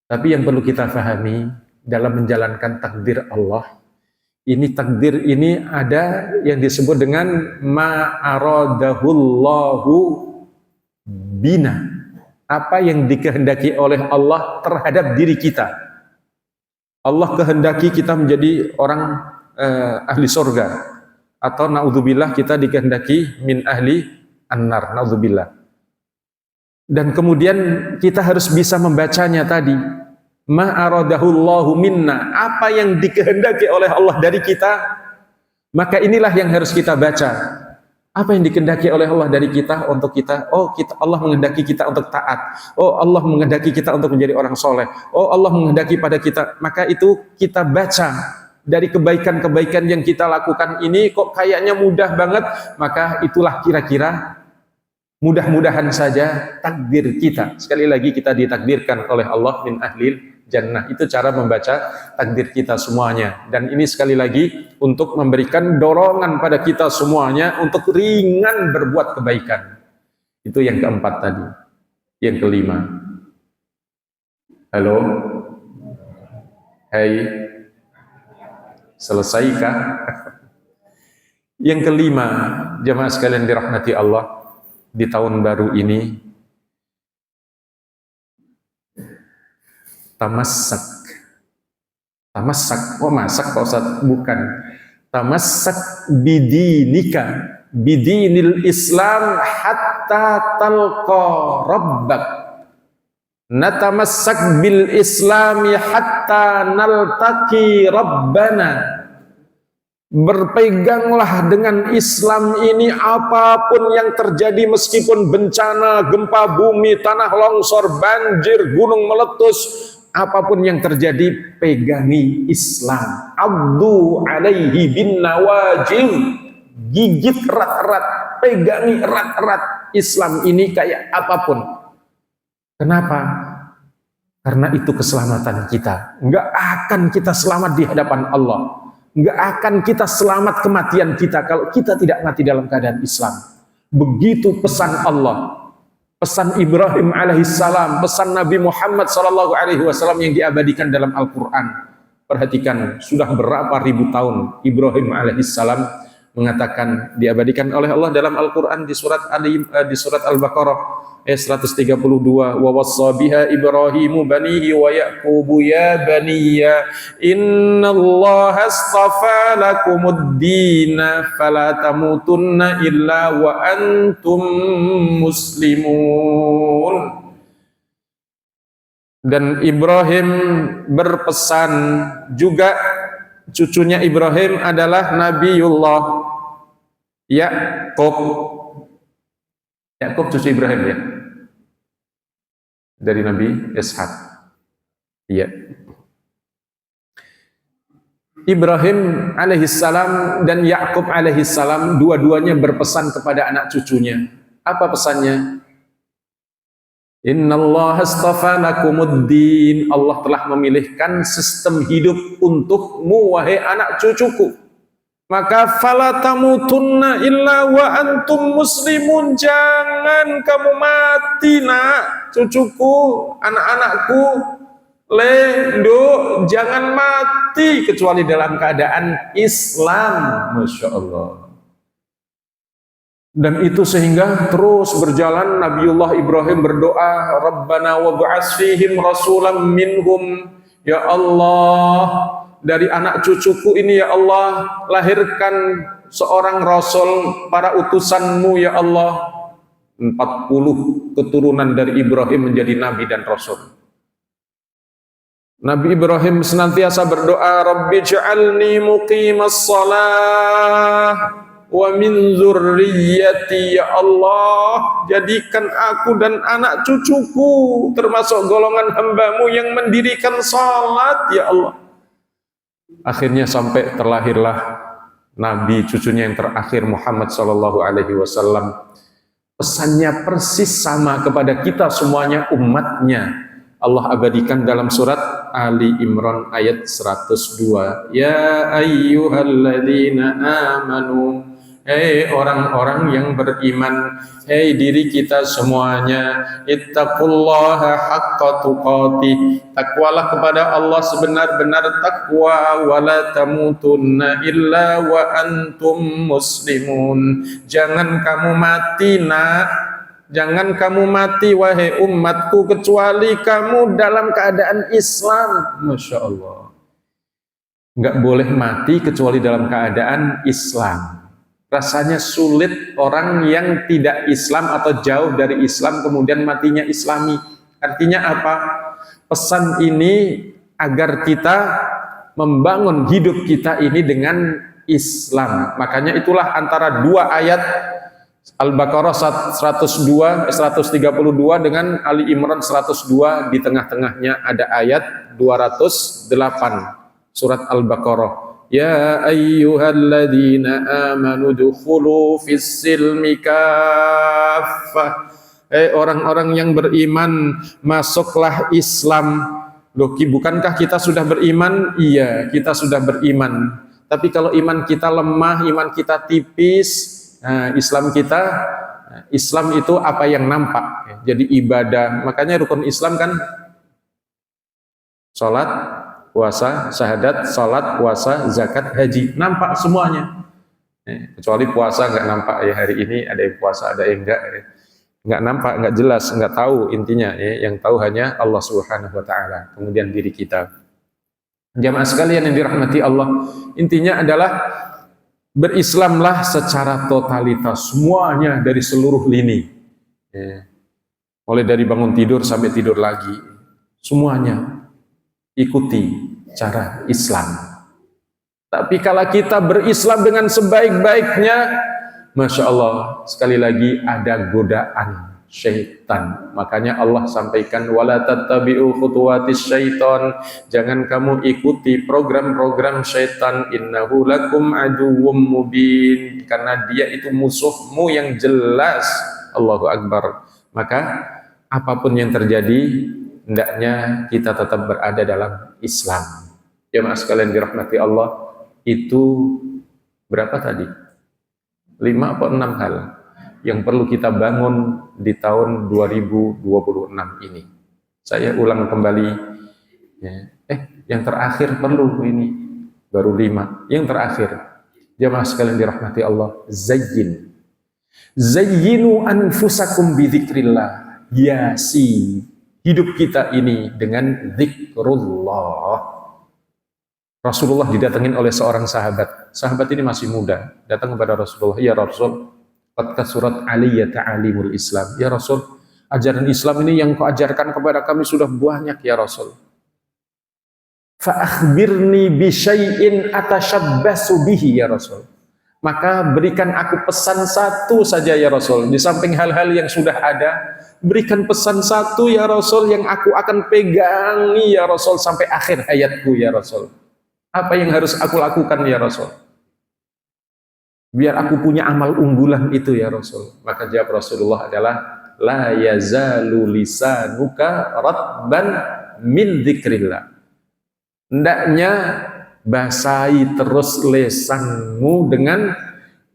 S1: Tapi yang perlu kita pahami dalam menjalankan takdir Allah, ini takdir ini ada yang disebut dengan ma'aradahullahu bina. Apa yang dikehendaki oleh Allah terhadap diri kita. Allah kehendaki kita menjadi orang ahli surga, atau naudzubillah kita dikehendaki min ahli an-nar, naudzubillah. Dan kemudian kita harus bisa membacanya tadi. Ma aradahullahu minna, apa yang dikehendaki oleh Allah dari kita, maka inilah yang harus kita baca. Apa yang dikehendaki oleh Allah dari kita untuk kita? Oh, Allah menghendaki kita untuk taat. Oh, Allah menghendaki kita untuk menjadi orang soleh. Oh, Allah menghendaki pada kita. Maka itu kita baca dari kebaikan-kebaikan yang kita lakukan ini kok kayaknya mudah banget. Maka itulah kira-kira mudah-mudahan saja takdir kita. Sekali lagi kita ditakdirkan oleh Allah min ahlil jannah. Itu cara membaca takdir kita semuanya. Dan ini sekali lagi untuk memberikan dorongan pada kita semuanya untuk ringan berbuat kebaikan. Itu yang keempat tadi. Yang kelima. Halo? Hai? Selesaikah? Yang kelima, jemaah sekalian dirahmati Allah, di tahun baru ini, tamassak. Tamassak, oh masak Pak Ustaz? Bukan. Tamassak bidinika, bidinil Islam hatta talqa rabbak. Natamassak bil Islami hatta naltaqi rabbana. Berpeganglah dengan Islam ini apapun yang terjadi, meskipun bencana, gempa bumi, tanah longsor, banjir, gunung meletus, apapun yang terjadi, pegangi Islam. Abdu alaihi bin nawajil, gigit erat-erat, pegangi erat-erat Islam ini kayak apapun. Kenapa? Karena itu keselamatan kita. Enggak akan kita selamat di hadapan Allah. Enggak akan kita selamat kematian kita kalau kita tidak mati dalam keadaan Islam. Begitu pesan Allah, pesan Ibrahim alaihissalam, pesan Nabi Muhammad sallallahu alaihi wasallam yang diabadikan dalam Al-Quran. Perhatikan, sudah berapa ribu tahun Ibrahim alaihissalam mengatakan, diabadikan oleh Allah dalam Al-Quran di surat Al-Baqarah ayat 132, wa wassa biha Ibrahimu banihi wa Yaqubu ya baniya innallaha astafa lakumuddina fala tamutunna illa wa antum muslimun. Dan Ibrahim berpesan juga, cucunya Ibrahim adalah Nabiullah Yaqub. Yaqub cucu Ibrahim ya, dari Nabi Ishaq. Iya. Ibrahim alaihissalam dan Yaqub alaihissalam dua-duanya berpesan kepada anak cucunya. Apa pesannya? Innallaha astafa lakumuddin. Allah telah memilihkan sistem hidup untukmu wahai anak cucuku. Maka fala tamutunna illa wa antum muslimun. Jangan kamu mati nak cucuku, anak-anakku, Lendo, jangan mati kecuali dalam keadaan Islam. Masya Allah. Dan itu sehingga terus berjalan Nabiullah Ibrahim berdoa, Rabbana wab'ats fihim rasulam minhum. Ya Allah, dari anak cucuku ini ya Allah, lahirkan seorang rasul, para utusanmu ya Allah. 40 keturunan dari Ibrahim menjadi nabi dan rasul. Nabi Ibrahim senantiasa berdoa, Rabbi ja'alni muqimas salah wa min zurriyyati, ya Allah, jadikan aku dan anak cucuku termasuk golongan hamba-Mu yang mendirikan salat ya Allah. Akhirnya sampai terlahirlah Nabi cucunya yang terakhir Muhammad sallallahu alaihi wasallam. Pesannya persis sama kepada kita semuanya umatnya. Allah abadikan dalam surat Ali Imran ayat 102. Ya ayyuhalladzina amanu, hei orang-orang yang beriman, hei diri kita semuanya, ittaqullaha haqqa tuqatih, takwalah kepada Allah sebenar-benar takwa, wala tamutunna illa wa antum muslimun. Jangan kamu mati nak, jangan kamu mati wahai umatku kecuali kamu dalam keadaan Islam. Masya Allah. Enggak boleh mati kecuali dalam keadaan Islam. Rasanya sulit orang yang tidak Islam atau jauh dari Islam kemudian matinya Islami. Artinya apa? Pesan ini agar kita membangun hidup kita ini dengan Islam. Makanya itulah antara dua ayat Al-Baqarah 102, 132 dengan Ali Imran 102, di tengah-tengahnya ada ayat 208 surat Al-Baqarah. Ya ayyuhalladzina amanu dukhulu fis silmi kaffah. Orang-orang yang beriman, masuklah Islam. Loh, bukankah kita sudah beriman? Iya, kita sudah beriman. Tapi kalau iman kita lemah, iman kita tipis, Islam kita, Islam itu apa yang nampak. Jadi ibadah. Makanya rukun Islam kan sholat, puasa, syahadat, sholat, puasa, zakat, haji, nampak semuanya. Kecuali puasa nggak nampak ya, hari ini ada yang puasa, ada yang nggak nampak, nggak jelas, nggak tahu intinya ya. Yang tahu hanya Allah Subhanahu Wa Taala. Kemudian diri kita. Jamaah sekalian yang dirahmati Allah, intinya adalah berislamlah secara totalitas, semuanya dari seluruh lini. Mulai dari bangun tidur sampai tidur lagi, semuanya ikuti cara Islam. Tapi kalau kita berislam dengan sebaik-baiknya, Masya Allah, sekali lagi ada godaan syaitan. Makanya Allah sampaikan, wala tattabi'u khutuwatis syaitan, jangan kamu ikuti program-program syaitan, innahu lakum aduwwum mubin, karena dia itu musuhmu yang jelas. Allahu Akbar. Maka apapun yang terjadi, hendaknya kita tetap berada dalam Islam. Jemaah sekalian dirahmati Allah, itu berapa tadi? 5 atau 6 hal yang perlu kita bangun di tahun 2026 ini. Saya ulang kembali ya. Yang terakhir perlu ini, baru 5. Yang terakhir, jemaah sekalian dirahmati Allah, zayyinu anfusakum bidzikrillah. Hiasi hidup kita ini dengan zikrullah. Rasulullah didatengin oleh seorang sahabat. Sahabat ini masih muda, datang kepada Rasulullah, ya Rasul, qad kasurat aliyya ta'alimul Islam. Ya Rasul, ajaran Islam ini yang kau ajarkan kepada kami sudah banyak ya Rasul. Fa akhbirni bi syai'in atashabbasu bihi ya Rasul. Maka berikan aku pesan satu saja ya Rasul. Di samping hal-hal yang sudah ada, berikan pesan satu ya Rasul yang aku akan pegangi ya Rasul sampai akhir hayatku ya Rasul. Apa yang harus aku lakukan ya Rasul? Biar aku punya amal unggulan itu ya Rasul. Maka jawab Rasulullah adalah, la yazalu lisanuka ratban min dzikrillah. Hendaknya basahi terus lesanmu dengan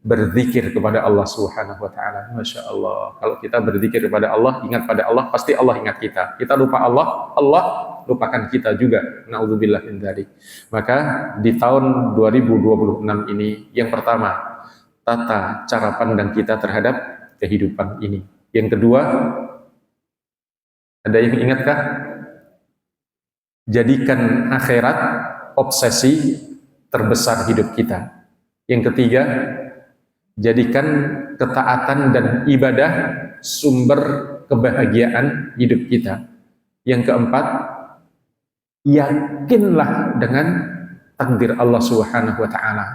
S1: berzikir kepada Allah Subhanahu wa taala. Masya Allah. Kalau kita berzikir kepada Allah, ingat pada Allah, pasti Allah ingat kita. Kita lupa Allah, Allah lupakan kita juga. Na'udzubillah min dzalik. Maka di tahun 2026 ini, yang pertama, tata cara pandang kita terhadap kehidupan ini. Yang kedua, ada yang ingatkah? Jadikan akhirat obsesi terbesar hidup kita. Yang ketiga, jadikan ketaatan dan ibadah sumber kebahagiaan hidup kita. Yang keempat, yakinlah dengan takdir Allah Subhanahu wa taala.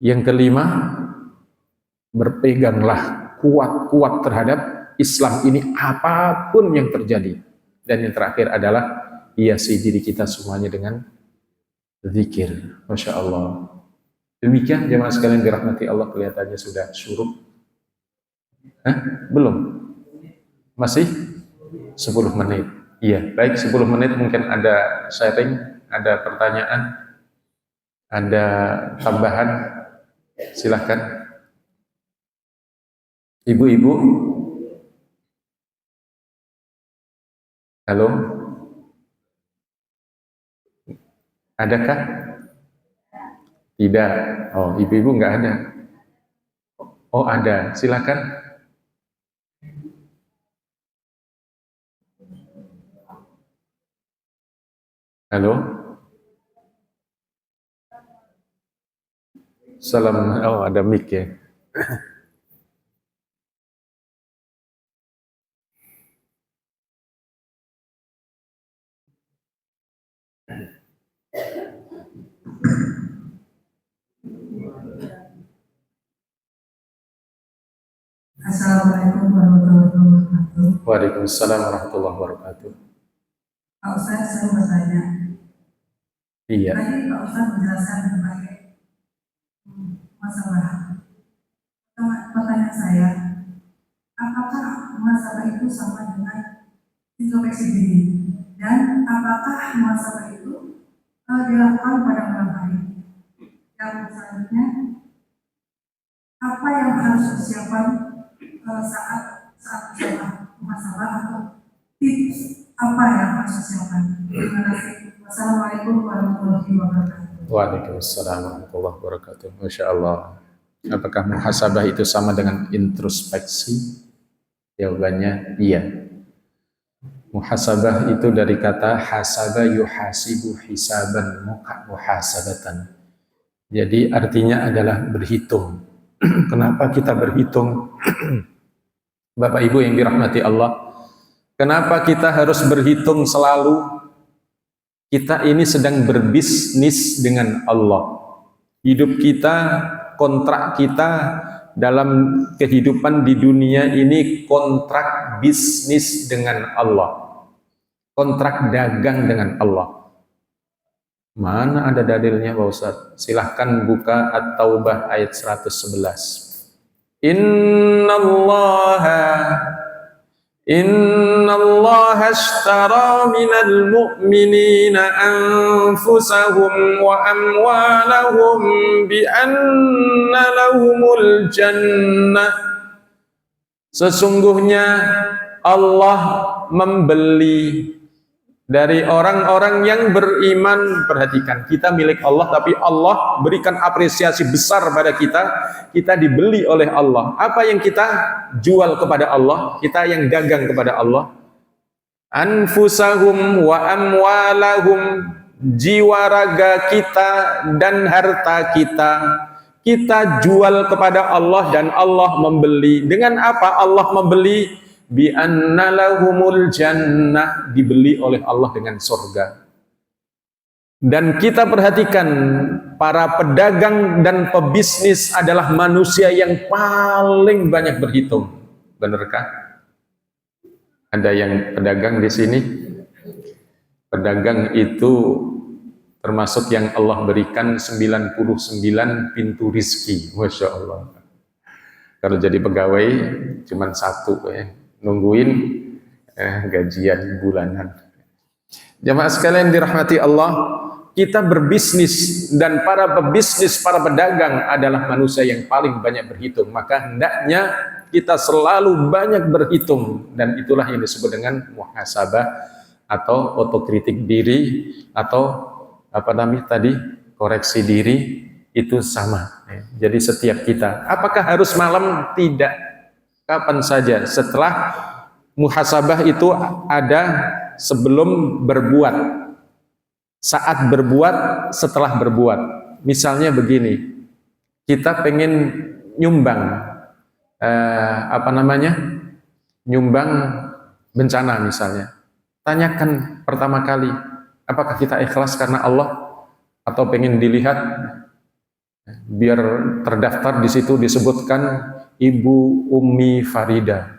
S1: Yang kelima, berpeganglah kuat-kuat terhadap Islam ini apapun yang terjadi. Dan yang terakhir adalah hiasi diri kita semuanya dengan zikir. Masya Allah. Demikian jemaah sekalian dirahmati Allah, kelihatannya sudah syuruk. Belum? Masih 10 menit. Iya, baik, 10 menit mungkin ada sharing, ada pertanyaan, ada tambahan. Silahkan. Ibu-ibu. Halo. Adakah? Tidak. Oh, ibu-ibu nggak ada. Oh, ada. Silakan. Halo. Salam, oh ada mic ya.
S2: Assalamualaikum warahmatullahi wabarakatuh.
S1: Waalaikumsalam warahmatullahi wabarakatuh.
S2: Pak Ustaz, saya mau bertanya.
S1: Iya.
S2: Tadi Pak Ustaz menjelaskan berbagai masalah. Pertanyaan saya, apakah masalah itu sama dengan introspeksi diri? Dan apakah masalah itu dilakukan pada orang lain? Yang selanjutnya, apa yang harus disiapkan saat masalah atau tips apa yang harus disiapkan? Terima kasih. Wassalamualaikum warahmatullahi wabarakatuh.
S1: Waalaikumsalam warahmatullahi wabarakatuh. Masya Allah. Apakah muhasabah itu sama dengan introspeksi? Jawabannya iya. Muhasabah itu dari kata hasaba yuhasibu hisaban muhasabatan. Jadi artinya adalah berhitung. Kenapa kita berhitung? Bapak Ibu yang dirahmati Allah, kenapa kita harus berhitung selalu? Kita ini sedang berbisnis dengan Allah. Hidup kita, kontrak kita dalam kehidupan di dunia ini kontrak bisnis dengan Allah. Kontrak dagang dengan Allah. Mana ada dalilnya Pak Ustaz? Silahkan buka At-Taubah ayat 111. Inna Allah ashtara minal mu'minina anfusahum wa amwalahum bi anna lahumul jannah. Sesungguhnya Allah membeli dari orang-orang yang beriman. Perhatikan, kita milik Allah, tapi Allah berikan apresiasi besar pada kita. Kita dibeli oleh Allah. Apa yang kita jual kepada Allah, kita yang dagang kepada Allah. Anfusahum wa amwalahum, jiwa raga kita dan harta kita, kita jual kepada Allah dan Allah membeli. Dengan apa Allah membeli? Bi anna lahumul jannah, dibeli oleh Allah dengan surga. Dan kita perhatikan, para pedagang dan pebisnis adalah manusia yang paling banyak berhitung. Benarkah? Ada yang pedagang di sini? Pedagang itu termasuk yang Allah berikan 99 pintu rizki. Masya Allah. Kalau jadi pegawai cuma satu ya, nungguin gajian bulanan. Jamaah sekalian dirahmati Allah, kita berbisnis dan para pebisnis, para pedagang adalah manusia yang paling banyak berhitung. Maka hendaknya kita selalu banyak berhitung, dan itulah yang disebut dengan muhasabah atau otokritik diri, atau apa namanya tadi, koreksi diri, itu sama. Jadi setiap kita, apakah harus malam? Tidak. Kapan saja. Setelah muhasabah itu ada sebelum berbuat, saat berbuat, setelah berbuat. Misalnya begini, kita pengen nyumbang nyumbang bencana misalnya. Tanyakan pertama kali, apakah kita ikhlas karena Allah atau pengen dilihat biar terdaftar di situ disebutkan Ibu Ummi Farida.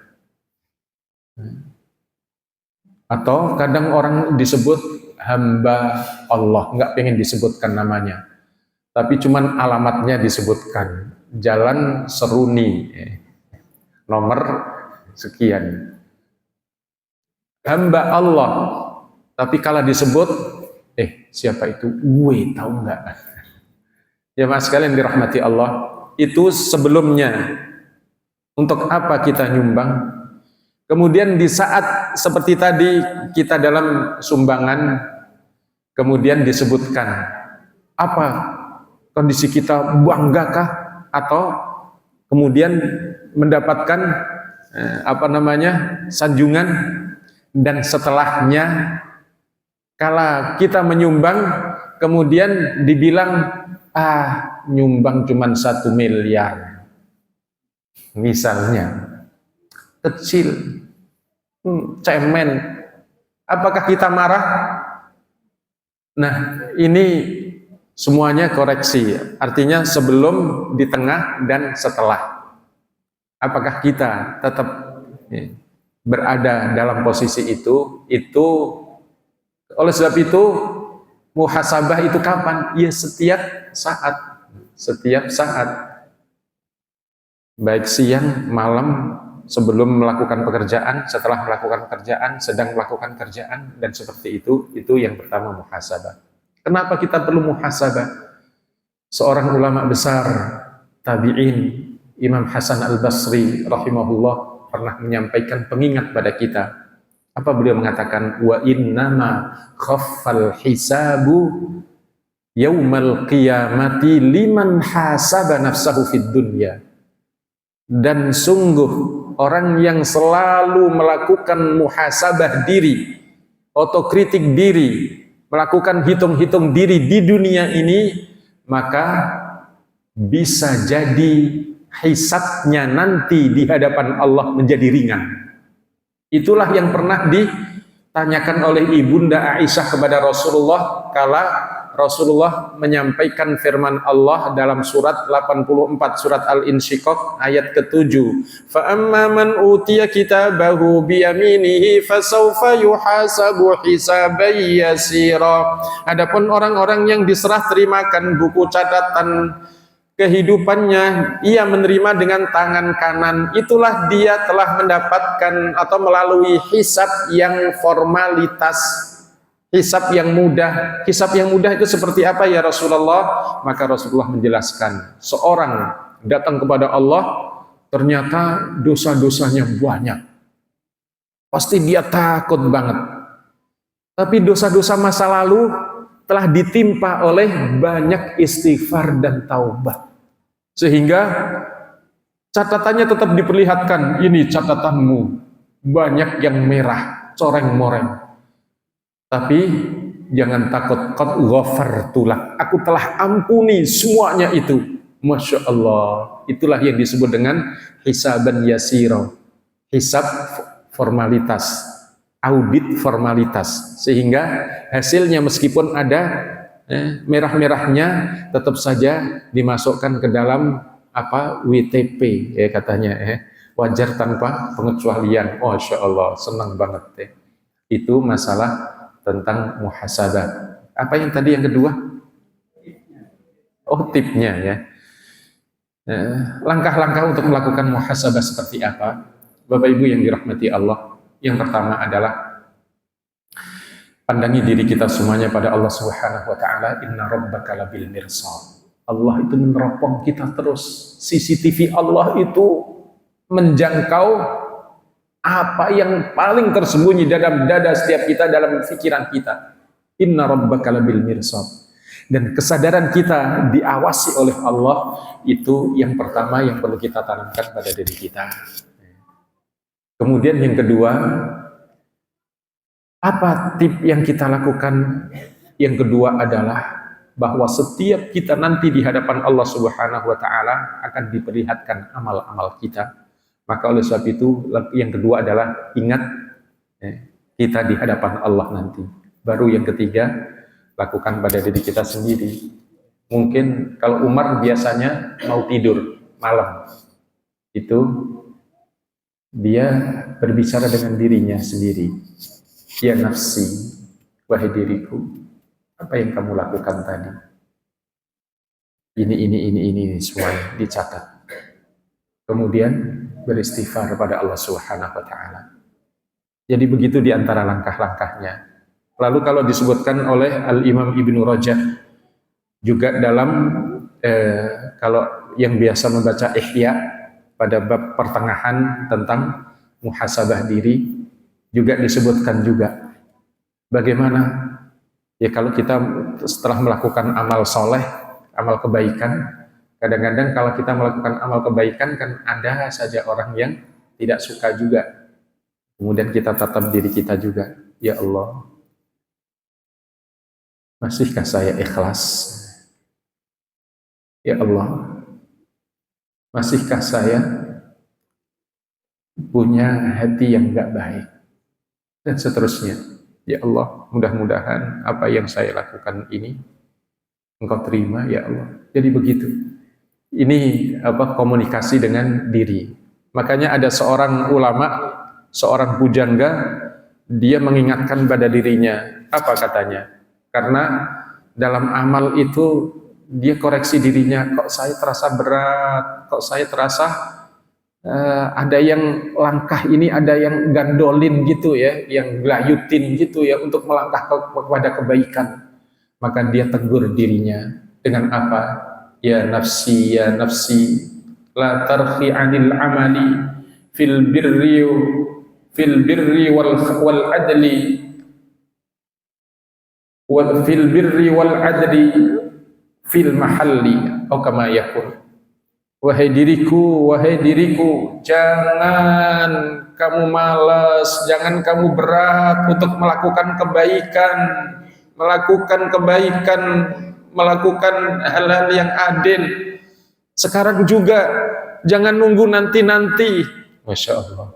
S1: Atau kadang orang disebut hamba Allah, nggak pengen disebutkan namanya, tapi cuman alamatnya disebutkan, Jalan Seruni, nomor sekian. Hamba Allah, tapi kalau disebut, siapa itu? Gue tahu nggak? Ya mas sekalian dirahmati Allah, itu sebelumnya. Untuk apa kita nyumbang? Kemudian di saat seperti tadi kita dalam sumbangan, kemudian disebutkan apa kondisi kita, banggakah atau kemudian mendapatkan sanjungan. Dan setelahnya, kala kita menyumbang kemudian dibilang nyumbang cuman 1 miliar misalnya, kecil, cemen, apakah kita marah? Nah, ini semuanya koreksi, artinya sebelum, di tengah, dan setelah. Apakah kita tetap berada dalam posisi itu? Oleh sebab itu, muhasabah itu kapan? Ya setiap saat, baik siang, malam, sebelum melakukan pekerjaan, setelah melakukan pekerjaan, sedang melakukan kerjaan, dan seperti itu yang pertama, muhasabah. Kenapa kita perlu muhasabah? Seorang ulama besar tabi'in, Imam Hasan al-Basri rahimahullah, pernah menyampaikan pengingat pada kita. Apa beliau mengatakan? Wa innama khaffal hisabu yaumal qiyamati liman hasaba nafsahu fid dunya. Dan sungguh orang yang selalu melakukan muhasabah diri, otokritik diri, melakukan hitung-hitung diri di dunia ini, maka bisa jadi hisabnya nanti di hadapan Allah menjadi ringan. Itulah yang pernah ditanyakan oleh Ibunda Aisyah kepada Rasulullah kala Rasulullah menyampaikan firman Allah dalam surat 84, surat Al-Insyiqaq ayat ke-7. Fa amma man utiya kitabahu bi yaminihi fasawfa yuhasabu hisaban yasira. Adapun orang-orang yang diserah terimakan buku catatan kehidupannya, ia menerima dengan tangan kanan, itulah dia telah mendapatkan atau melalui hisab yang formalitas, hisab yang mudah. Hisab yang mudah itu seperti apa ya Rasulullah? Maka Rasulullah menjelaskan, seorang datang kepada Allah, ternyata dosa-dosanya banyak, pasti dia takut banget, tapi dosa-dosa masa lalu telah ditimpa oleh banyak istighfar dan taubat, sehingga catatannya tetap diperlihatkan, ini catatanmu banyak yang merah, coreng-moreng, tapi jangan takut, qad ghafartu lak, aku telah ampuni semuanya itu. Masya Allah, itulah yang disebut dengan hisaban yasiro, hisab formalitas, audit formalitas, sehingga hasilnya meskipun ada merah-merahnya, tetap saja dimasukkan ke dalam WTP ya katanya, wajar tanpa pengecualian. Masya Allah, senang banget itu masalah tentang muhasabah. Apa yang tadi yang kedua? Oh, tipnya ya. Langkah-langkah untuk melakukan muhasabah seperti apa? Bapak Ibu yang dirahmati Allah, yang pertama adalah pandangi diri kita semuanya pada Allah Subhanahu wa taala. Inna rabbaka labil mirsad. Allah itu meneropong kita terus. CCTV Allah itu menjangkau apa yang paling tersembunyi dalam dada setiap kita, dalam pikiran kita. Inna rabbaka labil mirsad. Dan kesadaran kita diawasi oleh Allah, itu yang pertama yang perlu kita tanamkan pada diri kita. Kemudian yang kedua, apa tip yang kita lakukan? Yang kedua adalah bahwa setiap kita nanti di hadapan Allah Subhanahu wa taala akan diperlihatkan amal-amal kita. Maka oleh sebab itu yang kedua adalah ingat kita di hadapan Allah nanti. Baru yang ketiga, lakukan pada diri kita sendiri. Mungkin kalau Umar biasanya mau tidur malam, itu dia berbicara dengan dirinya sendiri. Ya nafsi, wahai diriku, apa yang kamu lakukan tadi? Ini semuanya dicatat. Kemudian beristighfar kepada Allah Subhanahu wa taala. Jadi begitu di antara langkah-langkahnya. Lalu kalau disebutkan oleh Al-Imam Ibnu Rajab juga dalam kalau yang biasa membaca Ihya pada bab pertengahan tentang muhasabah diri, juga disebutkan juga bagaimana ya kalau kita setelah melakukan amal soleh, amal kebaikan, kadang-kadang kalau kita melakukan amal kebaikan kan ada saja orang yang tidak suka juga. Kemudian kita tatap diri kita juga, ya Allah, masihkah saya ikhlas Ya Allah, masihkah saya punya hati yang gak baik? Dan seterusnya. Ya Allah, mudah-mudahan apa yang saya lakukan ini Engkau terima, ya Allah. Jadi begitu. Ini komunikasi dengan diri. Makanya ada seorang ulama, seorang pujangga, dia mengingatkan pada dirinya. Apa katanya? Karena dalam amal itu dia koreksi dirinya, kok saya terasa berat, kok saya terasa ada yang langkah ini, ada yang gandolin gitu ya, yang gelayutin gitu ya untuk melangkah kepada kebaikan. Maka dia tegur dirinya dengan apa? Ya nafsi, la tarfi anil amali fil birri wal adli fil birri wal adli fil mahalli atau kama yakun. Wahai diriku, jangan kamu malas, jangan kamu berat untuk melakukan melakukan hal-hal yang adil. Sekarang juga, jangan nunggu nanti-nanti. Masya Allah.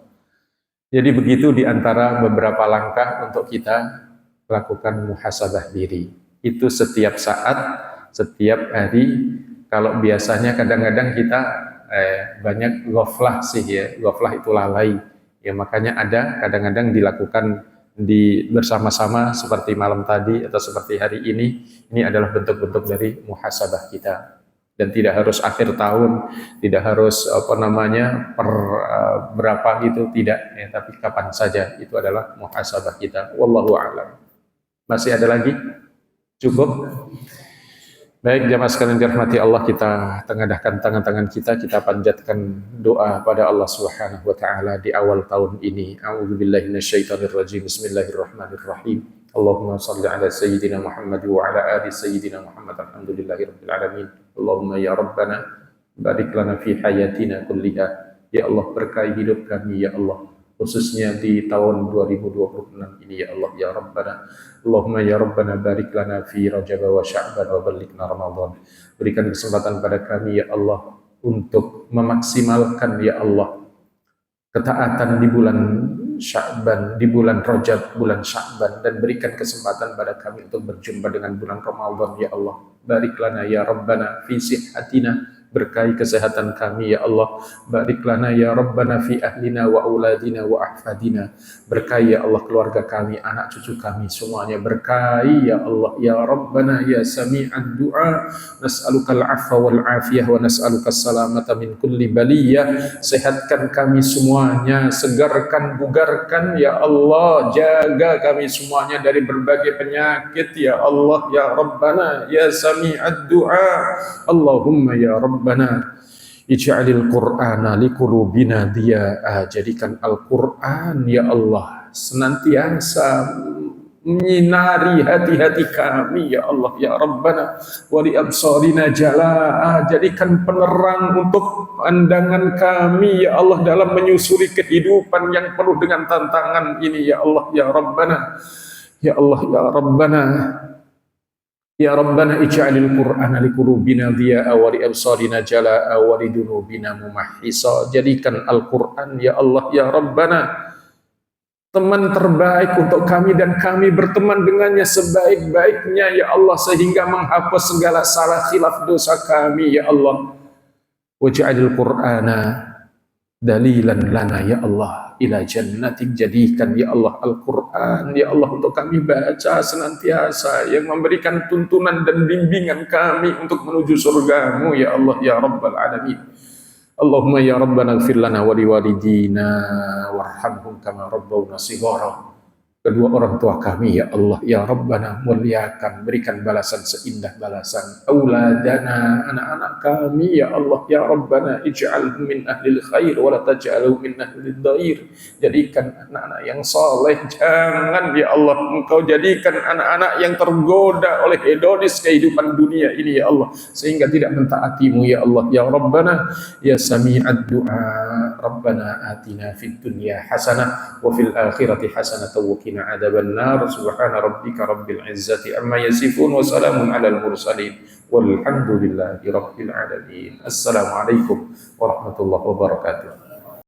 S1: Jadi begitu di antara beberapa langkah untuk kita melakukan muhasabah diri. Itu setiap saat, setiap hari. Kalau biasanya kadang-kadang kita banyak ghaflah sih ya, ghaflah itu lalai. Ya makanya ada kadang-kadang dilakukan bersama-sama seperti malam tadi atau seperti hari ini adalah bentuk-bentuk dari muhasabah kita. Dan tidak harus akhir tahun, tidak harus berapa gitu, tidak ya, tapi kapan saja itu adalah muhasabah kita. Wallahu a'lam. Masih ada lagi? Cukup? Baik, jamaah sekalian dirahmati Allah, kita tengadahkan tangan-tangan kita panjatkan doa pada Allah Subhanahu wa taala di awal tahun ini. A'udzubillahi minasyaitonirrajim. Bismillahirrahmanirrahim. Allahumma shalli ala sayyidina Muhammad wa ala ali sayyidina Muhammad. Alhamdulillahirabbil alamin. Allahumma ya rabbana barik lana fi hayatina kulliha. Ya Allah, berkahi hidup kami ya Allah, khususnya di tahun 2026 ini ya Allah ya Rabbana. Allahumma ya Rabbana barik lana fi Rajab wa Sya'ban wa balighna Ramadan. Berikan kesempatan pada kami ya Allah untuk memaksimalkan ya Allah ketaatan di bulan Sya'ban, di bulan Rajab, bulan Sya'ban, dan berikan kesempatan pada kami untuk berjumpa dengan bulan Ramadan ya Allah. Barik lana ya Rabbana fi sihhatina, berkahi kesehatan kami ya Allah. Barik lana ya Rabbana fi ahlina wa auladina wa ahfadina, berkahi ya Allah keluarga kami, anak cucu kami semuanya, berkahi ya Allah ya Rabbana ya sami'ad du'a. Nas'alukal afwa wal afiyah wa nas'alukal salamata min kulli baliyah. Sehatkan kami semuanya, segarkan, bugarkan ya Allah, jaga kami semuanya dari berbagai penyakit ya Allah ya Rabbana ya sami'ad du'a. Allahumma ya Rabbana ij'alil Qur'ana liqulubina diya'a, jadikan Al-Qur'an ya Allah senantiasa menyinari hati-hati kami ya Allah ya Rabbana, wa li absarina jala'a, jadikan penerang untuk pandangan kami ya Allah dalam menyusuri kehidupan yang penuh dengan tantangan ini ya Allah ya Rabbana. Ya Allah ya Rabbana, ya Rabbana ij'alil Qur'ana liqulubina diya'a wa li absarina jala'a wa li dunubina mumahhisa, jadikan Al-Qur'an ya Allah ya Rabbana teman terbaik untuk kami, dan kami berteman dengannya sebaik-baiknya ya Allah, sehingga menghapus segala salah khilaf dosa kami ya Allah. Waj'alil Qur'ana dalilan lana ya Allah ila jannatik, jadikan ya Allah Al-Qur'an ya Allah untuk kami baca senantiasa, yang memberikan tuntunan dan bimbingan kami untuk menuju surgamu ya Allah ya Rabbal Alamin. Allahumma ya Rabbana ighfir lana wa liwalidina warhamhum kama rabbawna shighara. Kedua orang tua kami ya Allah ya Rabbana muliakan, berikan balasan seindah balasan auladana, anak-anak kami ya Allah ya Rabbana ij'alhum min ahlil khair wa la taj'alhum min ahlid dhair, jadikan anak-anak yang saleh, jangan ya Allah Engkau jadikan anak-anak yang tergoda oleh hedonis kehidupan dunia ini ya Allah, sehingga tidak mentaatimu ya Allah ya Rabbana ya sami'ad du'a. Rabbana atina fid dunya hasanah wa fil akhirati hasanah wa qina qina adzabannar. Subhana rabbika rabbil izzati amma yasifun wa salamun alal mursalin walhamdulillahi rabbil alamin. Assalamualaikum warahmatullahi wabarakatuh.